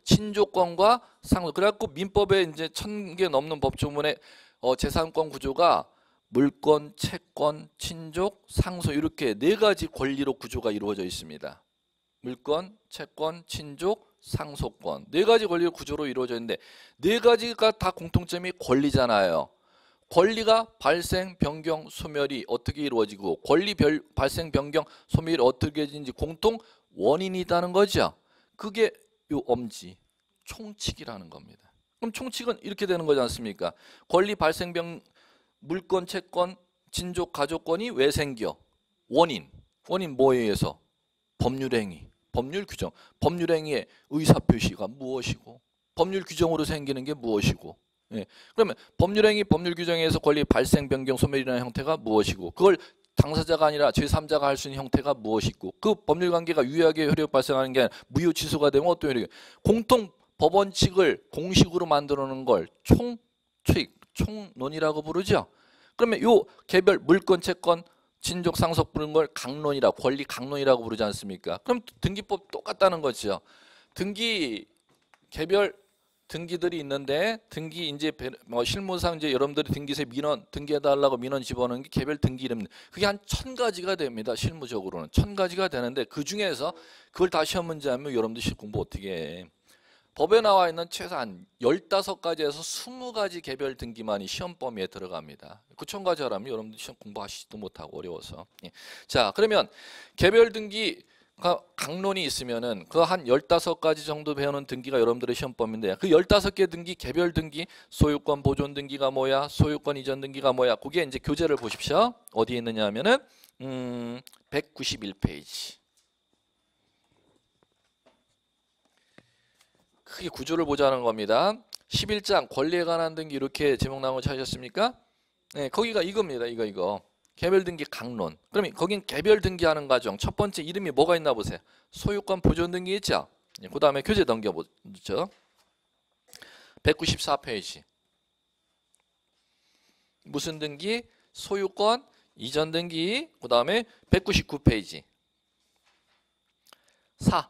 친족권과 상속. 그래갖고 민법에 이제 1000개 넘는 법조문에 재산권 구조가 물권, 채권, 친족, 상속 이렇게 네 가지 권리로 구조가 이루어져 있습니다. 물권, 채권, 친족, 상속권 네 가지 권리 구조로 이루어져 있는데 네 가지가 다 공통점이 권리잖아요. 권리가 발생, 변경, 소멸이 어떻게 이루어지고 권리 발생, 변경, 소멸이 어떻게 되는지 공통 원인이 있다는 거죠. 그게 요 엄지, 총칙이라는 겁니다. 그럼 총칙은 이렇게 되는 거지 않습니까? 권리 발생, 물권, 채권, 친족, 가족권이 왜 생겨? 원인 뭐에 의해서? 법률행위, 법률 규정, 법률행위의 의사표시가 무엇이고 법률 규정으로 생기는 게 무엇이고, 예. 그러면 법률행위, 법률 규정에서 권리 발생, 변경, 소멸이라는 형태가 무엇이고 그걸 당사자가 아니라 제3자가 할 수 있는 형태가 무엇이고 그 법률관계가 유효하게 효력 발생하는 게 아니라 무효 취소가 되면 어떤 효력이 공통 법원칙을 공식으로 만들어 놓은 걸 총론이라고 부르죠. 그러면 요 개별 물권, 채권, 친족, 상속 부르는 걸 강론이라고, 권리 강론이라고 부르지 않습니까? 그럼 등기법 똑같다는 거죠. 등기 개별 등기들이 있는데 등기 이제 실무상 이제 여러분들이 등기소에 민원 등기해달라고 민원 집어넣는 게 개별 등기 이름입니다. 그게 한 1000가지가 됩니다. 실무적으로는 1000가지가 되는데 그 중에서 그걸 다 시험 문제 하면 여러분들 실 공부 어떻게 해? 법에 나와 있는 최소한 15가지에서 20가지 개별 등기만이 시험 범위에 들어갑니다. 9000가지 하라면 여러분들 시험 공부하시지도 못하고 어려워서. 예. 자, 그러면 개별 등기 강론이 있으면은 그 한 15가지 정도 배우는 등기가 여러분들의 시험 범위인데 그 15개 등기 개별 등기 소유권 보존 등기가 뭐야? 소유권 이전 등기가 뭐야? 그게 이제 교재를 보십시오. 어디에 있느냐 하면은 191페이지. 크게 구조를 보자는 겁니다. 11장 권리에 관한 등기 이렇게 제목 나온 거 찾으셨습니까? 네, 거기가 이겁니다. 이거. 개별 등기 강론. 그러면 거긴 개별 등기하는 과정. 첫 번째 이름이 뭐가 있나 보세요. 소유권 보존 등기 있죠? 네, 그 다음에 교재 넘겨보죠. 194페이지. 무슨 등기? 소유권 이전 등기. 그 다음에 199페이지. 4.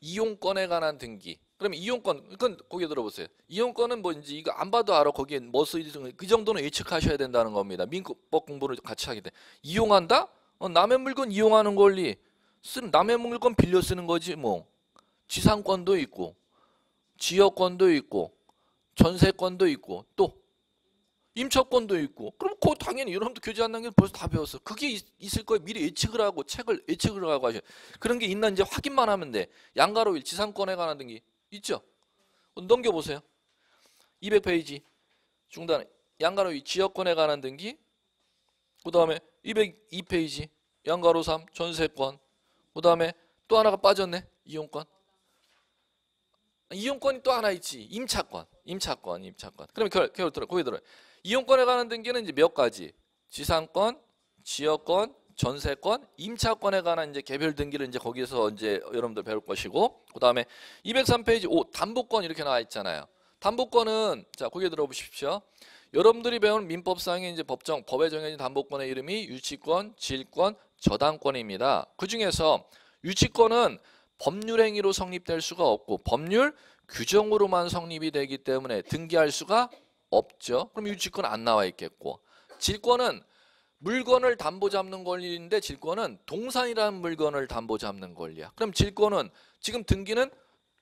이용권에 관한 등기. 그러면 이용권, 그건 거기에 들어보세요. 이용권은 뭐 이제 이거 안 봐도 알아. 거기에 뭐 쓰이든 그 정도는 예측하셔야 된다는 겁니다. 민법 공부를 같이 하게 돼. 이용한다? 남의 물건 이용하는 권리. 남의 물건 빌려 쓰는 거지 뭐. 지상권도 있고, 지역권도 있고, 전세권도 있고, 또 임차권도 있고. 그럼 그거 당연히 여러분도 교재 안 남기면 벌써 다 배웠어. 그게 있을 거예요. 미리 예측을 하고 책을 예측을 하고 하셔. 그런 게 있나 이제 확인만 하면 돼. 양가로일 지상권에 관한 등기 있죠? 넘겨보세요. 200페이지 중단에 양가로일 지역권에 관한 등기. 그 다음에 202페이지 양가로 3 전세권. 그 다음에 또 하나가 빠졌네. 이용권. 이용권이 또 하나 있지. 임차권. 그러면 거기 들어요. 이용권에 관한 등기는 이제 몇 가지? 지상권, 지역권, 전세권, 임차권에 관한 이제 개별 등기를 이제 거기서 이제 여러분들 배울 것이고, 그 다음에 203페이지 5 담보권 이렇게 나와 있잖아요. 담보권은 자 거기에 들어보십시오. 여러분들이 배운 민법상의 이제 법에 정해진 담보권의 이름이 유치권, 질권, 저당권입니다. 그 중에서 유치권은 법률 행위로 성립될 수가 없고 법률 규정으로만 성립이 되기 때문에 등기할 수가 없죠. 그럼 유치권 안 나와 있겠고, 질권은 물건을 담보 잡는 권리인데 질권은 동산이라는 물건을 담보 잡는 권리야. 그럼 질권은 지금 등기는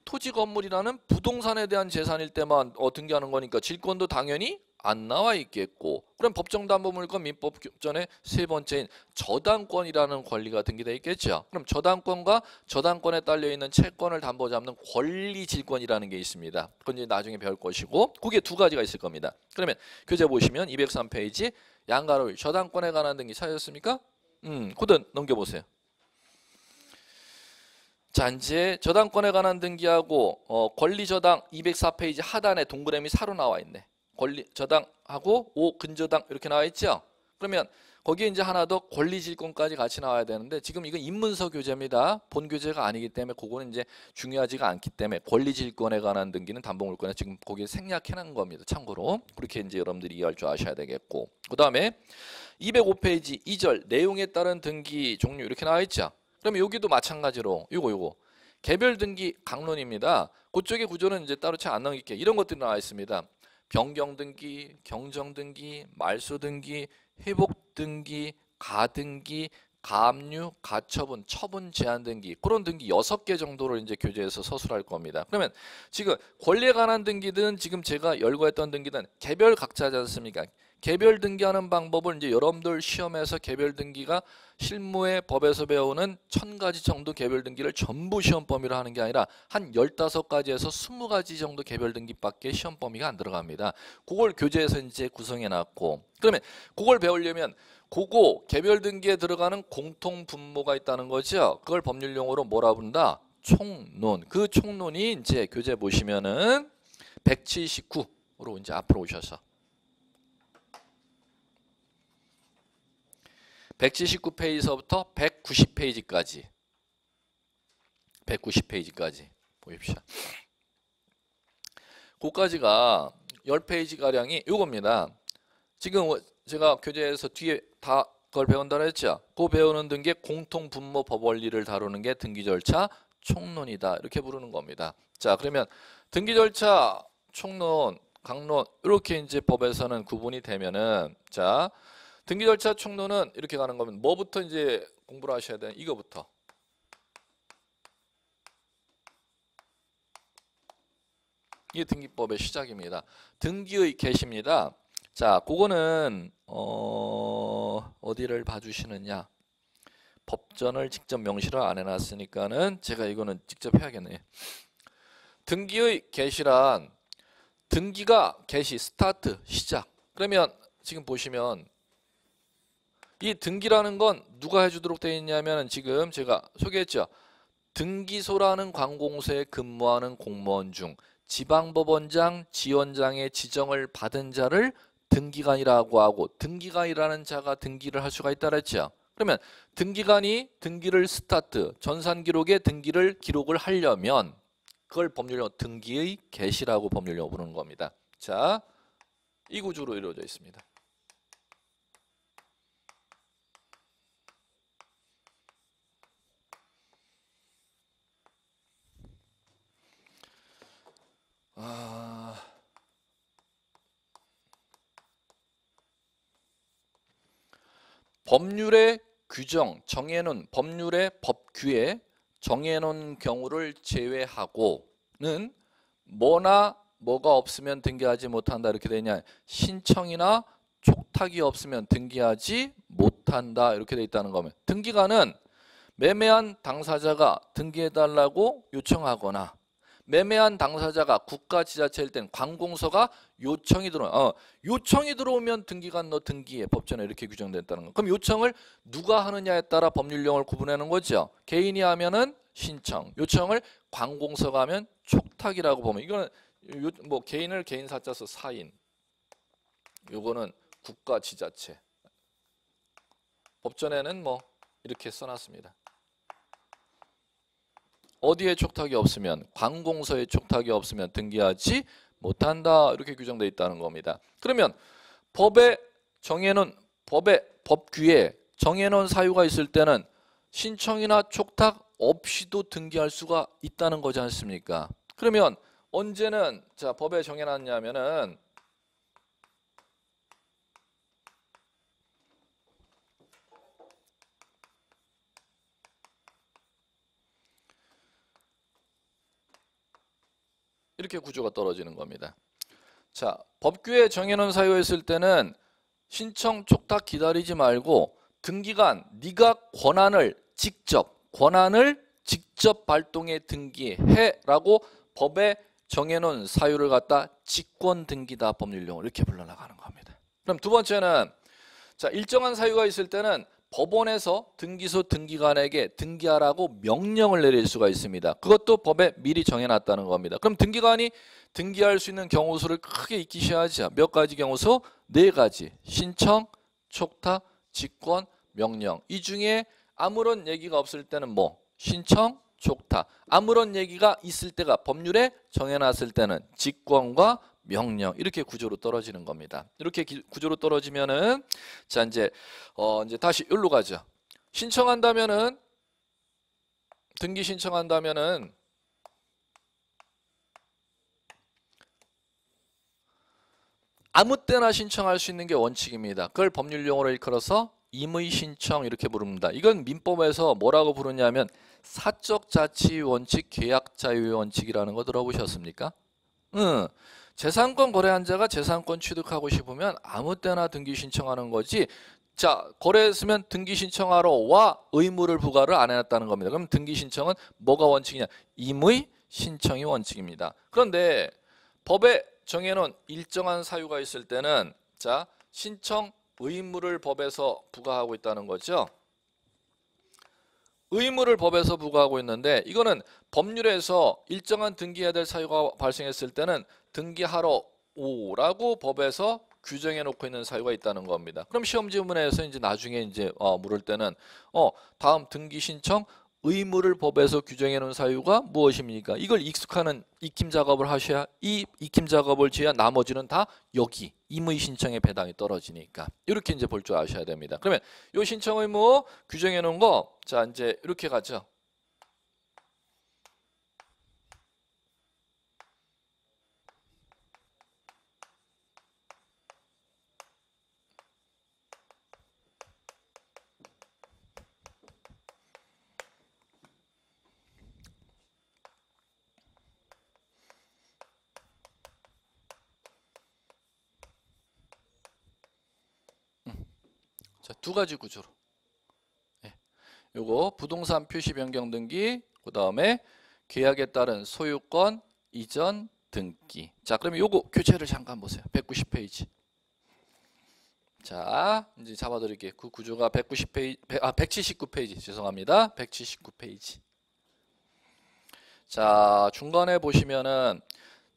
토지 건물이라는 부동산에 대한 재산일 때만 등기하는 거니까 질권도 당연히 안 나와 있겠고, 그럼 법정담보물권 민법전의 세 번째인 저당권이라는 권리가 등기되어 있겠죠. 그럼 저당권과 저당권에 딸려 있는 채권을 담보 잡는 권리질권이라는 게 있습니다. 그건 이제 나중에 배울 것이고, 그게 두 가지가 있을 겁니다. 그러면 교재 보시면 203페이지 양가로의 저당권에 관한 등기 찾으셨습니까? 코드 넘겨보세요. 자, 이제 저당권에 관한 등기하고 권리저당 204페이지 하단에 동그라미 4로 나와 있네. 권리저당하고 5 근저당 이렇게 나와 있죠. 그러면 거기에 이제 하나 더 권리질권까지 같이 나와야 되는데 지금 이건 입문서 교재입니다. 본 교재가 아니기 때문에 그거는 이제 중요하지가 않기 때문에 권리질권에 관한 등기는 담보물권에 지금 거기에 생략해 놓은 겁니다. 참고로 그렇게 이제 여러분들이 이해할 줄 아셔야 되겠고, 그 다음에 205페이지 2절 내용에 따른 등기 종류 이렇게 나와 있죠. 그러면 여기도 마찬가지로 요거 개별 등기 강론입니다. 그쪽의 구조는 이제 따로 잘 안 넘길게요. 이런 것들이 나와 있습니다. 변경 등기, 경정 등기, 말소 등기, 회복 등기, 가등기, 가압류, 가처분, 처분 제한 등기, 그런 등기 6개 정도를 이제 교재에서 서술할 겁니다. 그러면 지금 권리에 관한 등기든 지금 제가 열거했던 등기든 개별 각자지 않습니까? 개별 등기하는 방법을 이제 여러분들 시험에서 개별 등기가 실무의 법에서 배우는 1000가지 정도 개별 등기를 전부 시험 범위로 하는 게 아니라 한 15가지에서 20가지 정도 개별 등기밖에 시험 범위가 안 들어갑니다. 그걸 교재에서 이제 구성해 놨고, 그러면 그걸 배우려면 그거 개별 등기에 들어가는 공통 분모가 있다는 거죠. 그걸 법률 용어로 뭐라 부른다? 총론. 그 총론이 이제 교재 보시면은 179로 이제 앞으로 오셔서 179페이지서부터 190페이지까지 보십시오. 그까지가 10페이지가량이 요겁니다. 지금 제가 교재에서 뒤에 다 그걸 배운다고 했죠. 그 배우는 등기의 공통 분모 법 원리를 다루는 게 등기 절차 총론이다, 이렇게 부르는 겁니다. 자, 그러면 등기 절차 총론, 강론 이렇게 이제 법에서는 구분이 되면은, 자, 등기 절차 총론은 이렇게 가는 거면 뭐부터 이제 공부를 하셔야 되는, 이거부터. 이게 등기법의 시작입니다. 등기의 개시입니다. 자, 그거는 어디를 봐주시느냐. 법전을 직접 명시를 안 해놨으니까는 제가 이거는 직접 해야겠네요. 등기의 개시란 등기가 개시, 스타트, 시작. 그러면 지금 보시면 이 등기라는 건 누가 해주도록 되어 있냐면 지금 제가 소개했죠. 등기소라는 관공서에 근무하는 공무원 중 지방법원장, 지원장의 지정을 받은 자를 등기관이라고 하고, 등기관이라는 자가 등기를 할 수가 있다 그랬죠. 그러면 등기관이 등기를 스타트, 전산기록에 등기를 기록을 하려면 그걸 법률용어 등기의 개시라고 법률용어 부르는 겁니다. 자, 이 구조로 이루어져 있습니다. 법률의 규정, 정해놓은 법률의 법규에 정해놓은 경우를 제외하고는 뭐나 뭐가 없으면 등기하지 못한다, 이렇게 되냐. 신청이나 촉탁이 없으면 등기하지 못한다, 이렇게 돼 있다는 거면, 등기관은 매매한 당사자가 등기해달라고 요청하거나 매매한 당사자가 국가 지자체일 땐 관공서가 요청이 들어오면 등기관 너 등기해, 법전에 이렇게 규정됐다는 거. 그럼 요청을 누가 하느냐에 따라 법률용어를 구분하는 거죠. 개인이 하면은 신청, 요청을 관공서가 하면 촉탁이라고 보면, 이거는 뭐 개인을 개인사자 써 사인, 요거는 국가 지자체, 법전에는 뭐 이렇게 써놨습니다. 어디에 촉탁이 없으면, 관공서에 촉탁이 없으면 등기하지 못한다. 이렇게 규정되어 있다는 겁니다. 그러면 법에 정해놓은 법규에 정해놓은 사유가 있을 때는 신청이나 촉탁 없이도 등기할 수가 있다는 거지 않습니까? 그러면 언제는 자 법에 정해놨냐면은 이렇게 구조가 떨어지는 겁니다. 자, 법규에 정해놓은 사유가 있을 때는 신청 촉탁 기다리지 말고 등기관 네가 권한을 직접 발동해 등기해라고 법에 정해놓은 사유를 갖다 직권 등기다 법률용어로 이렇게 불러나가는 겁니다. 그럼 두 번째는 자 일정한 사유가 있을 때는 법원에서 등기소 등기관에게 등기하라고 명령을 내릴 수가 있습니다. 그것도 법에 미리 정해놨다는 겁니다. 그럼 등기관이 등기할 수 있는 경우수를 크게 익히셔야죠. 몇 가지 경우수? 4가지. 신청, 촉탁, 직권, 명령. 이 중에 아무런 얘기가 없을 때는 뭐? 신청, 촉탁. 아무런 얘기가 있을 때가 법률에 정해놨을 때는 직권과 명령. 이렇게 구조로 떨어지는 겁니다. 이렇게 구조로 떨어지면은 자 이제 다시 여기로 가죠. 신청한다면은 등기 신청한다면은 아무 때나 신청할 수 있는 게 원칙입니다. 그걸 법률 용어로 일컬어서 임의 신청 이렇게 부릅니다. 이건 민법에서 뭐라고 부르냐면 사적 자치 원칙, 계약 자유의 원칙이라는 거 들어보셨습니까? 재산권 거래한자가 재산권 취득하고 싶으면 아무 때나 등기 신청하는 거지. 자, 거래했으면 등기 신청하러 와 의무를 부과를 안 해놨다는 겁니다. 그럼 등기 신청은 뭐가 원칙이냐? 임의 신청이 원칙입니다. 그런데 법에 정해놓은 일정한 사유가 있을 때는 자 신청 의무를 법에서 부과하고 있다는 거죠. 의무를 법에서 부과하고 있는데 이거는 법률에서 일정한 등기해야 될 사유가 발생했을 때는 등기하러 오라고 법에서 규정해 놓고 있는 사유가 있다는 겁니다. 그럼 시험 지문에서 이제 나중에 이제 물을 때는 다음 등기 신청 의무를 법에서 규정해 놓은 사유가 무엇입니까? 이걸 익숙하는 익힘 작업을 하셔야 이 익힘 작업을 지어야 나머지는 다 여기 임의 신청의 배당이 떨어지니까 이렇게 이제 볼 줄 아셔야 됩니다. 그러면 요 신청 의무 규정해 놓은 거 자 이제 이렇게 가죠. 자, 두 가지 구조로. 요거 부동산 표시 변경 등기, 그 다음에 계약에 따른 소유권 이전 등기. 자, 그러면 요거 교재를 잠깐 보세요. 190페이지. 자, 이제 잡아드릴게요. 그 구조가 179페이지. 죄송합니다. 179페이지. 자, 중간에 보시면은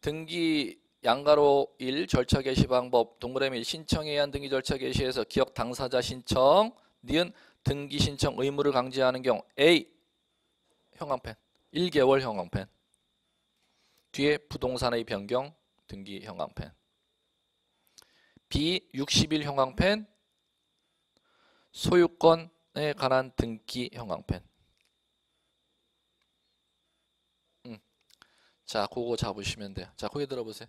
등기 양가로 1 절차 개시 방법 동그라미 1 신청에 의한 등기 절차 개시에서 기억 당사자 신청 니은 등기 신청 의무를 강제하는 경우 A 형광펜 1개월 형광펜 뒤에 부동산의 변경 등기 형광펜 B 60일 형광펜 소유권에 관한 등기 형광펜 자, 그거 잡으시면 돼요. 자, 거기 들어보세요.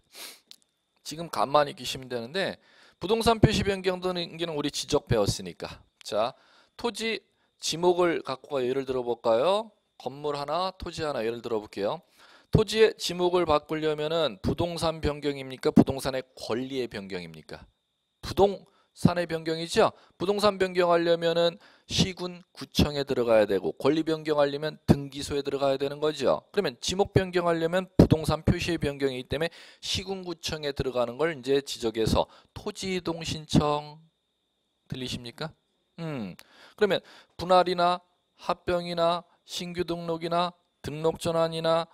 지금 간만 익히시면 되는데 부동산 표시 변경 등기는 우리 지적 배웠으니까 자, 토지 지목을 갖고 예를 들어 볼까요? 건물 하나, 토지 하나 예를 들어 볼게요. 토지의 지목을 바꾸려면은 부동산 변경입니까? 부동산의 권리의 변경입니까? 부동산의 변경이죠. 부동산 변경하려면은 시군 구청에 들어가야 되고 권리 변경하려면 등기소에 들어가야 되는 거죠. 그러면 지목 변경하려면 부동산 표시의 변경이기 때문에 시군구청에 들어가는 걸 이제 지적해서 토지 이동 신청 들리십니까? 그러면 분할이나 합병이나 신규 등록이나 등록 전환이나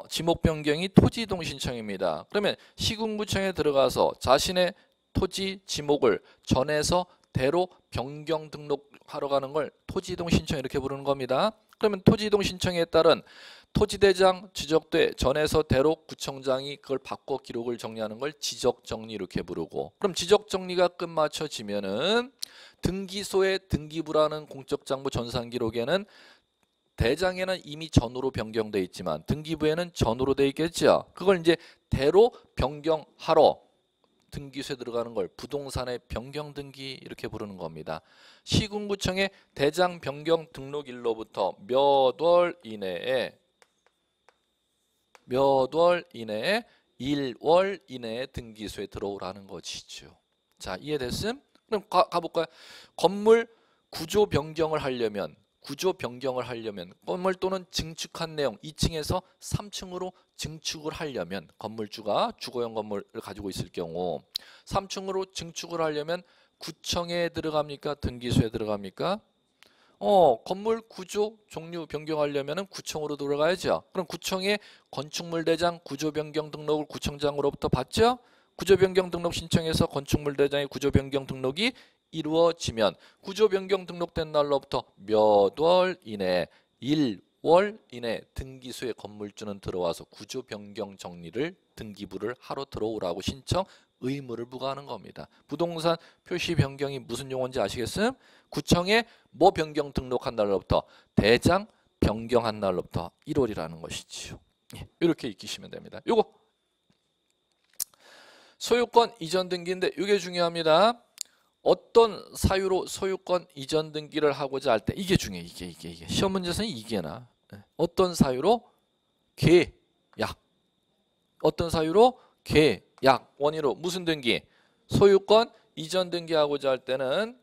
지목 변경이 토지 이동 신청입니다. 그러면 시군구청에 들어가서 자신의 토지 지목을 전해서 대로 변경 등록하러 가는 걸 토지이동 신청 이렇게 부르는 겁니다. 그러면 토지이동 신청에 따른 토지대장 지적돼 전에서 대로 구청장이 그걸 바꿔 기록을 정리하는 걸 지적정리 이렇게 부르고, 그럼 지적정리가 끝마쳐지면은 등기소에 등기부라는 공적장부 전산기록에는 대장에는 이미 전후로 변경돼 있지만 등기부에는 전후로 돼 있겠죠. 그걸 이제 대로 변경하러 등기소에 들어가는 걸 부동산의 변경 등기 이렇게 부르는 겁니다. 시군구청의 대장 변경 등록일로부터 몇 월 이내에 1월 이내에 등기소에 들어오라는 것이죠. 자, 이해됐음? 그럼 가볼까요? 건물 구조 변경을 하려면 건물 또는 증축한 내용 2층에서 3층으로 증축을 하려면, 건물주가 주거용 건물을 가지고 있을 경우 3층으로 증축을 하려면 구청에 들어갑니까? 등기소에 들어갑니까? 건물 구조 종류 변경하려면 구청으로 들어가야죠. 그럼 구청의 건축물 대장 구조 변경 등록을 구청장으로부터 받죠. 구조 변경 등록 신청해서 건축물 대장의 구조 변경 등록이 이루어지면 구조 변경 등록된 날로부터 몇 월 이내 1월 이내 등기소에 건물주는 들어와서 구조 변경 정리를 등기부를 하러 들어오라고 신청 의무를 부과하는 겁니다. 부동산 표시 변경이 무슨 용어인지 아시겠음? 구청에 뭐 변경 등록한 날로부터 대장 변경한 날로부터 1월이라는 것이지요. 이렇게 익히시면 됩니다. 요거 소유권 이전 등기인데 이게 중요합니다. 어떤 사유로 소유권 이전 등기를 하고자 할 때 이게 중요해. 이게 시험 문제에서는 이게나 어떤 사유로 계약, 어떤 사유로 계약 원인으로 무슨 등기? 소유권 이전 등기하고자 할 때는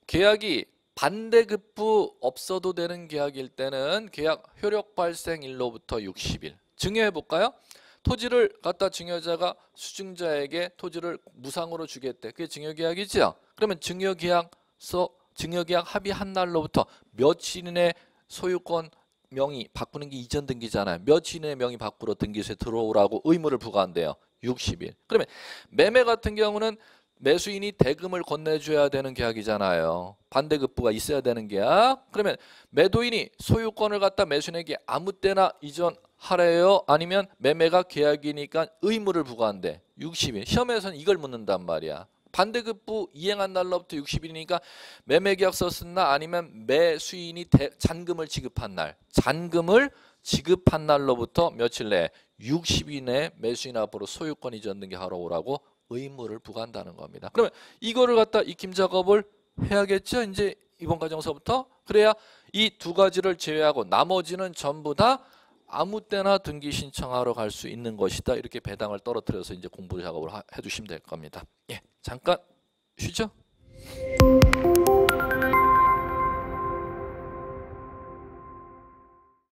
계약이 반대급부 없어도 되는 계약일 때는 계약 효력 발생일로부터 60일. 증여해 볼까요? 토지를 갖다 증여자가 수증자에게 토지를 무상으로 주겠대. 그게 증여계약이죠. 그러면 증여계약 합의한 날로부터 며칠 이내 소유권 명의 바꾸는 게 이전 등기잖아요. 며칠 이내 명의 바꾸러 등기소에 들어오라고 의무를 부과한대요. 60일. 그러면 매매 같은 경우는 매수인이 대금을 건네줘야 되는 계약이잖아요. 반대급부가 있어야 되는 계약. 그러면 매도인이 소유권을 갖다 매수인에게 아무 때나 이전하래요? 아니면 매매가 계약이니까 의무를 부과한대. 60일. 시험에서는 이걸 묻는단 말이야. 반대급부 이행한 날로부터 60일이니까 매매계약서 쓴 날 아니면 매수인이 잔금을 지급한 날. 잔금을 지급한 날로부터 며칠 내에 60일 내에 매수인 앞으로 소유권 이전 등기하러 오라고 의무를 부과한다는 겁니다. 그러면 이거를 갖다 익힘 작업을 해야겠죠. 이제 이번 과정서부터. 그래야 이 두 가지를 제외하고 나머지는 전부 다 아무 때나 등기 신청하러 갈 수 있는 것이다. 이렇게 배당을 떨어뜨려서 이제 공부 작업을 해주시면 될 겁니다. 예, 잠깐 쉬죠.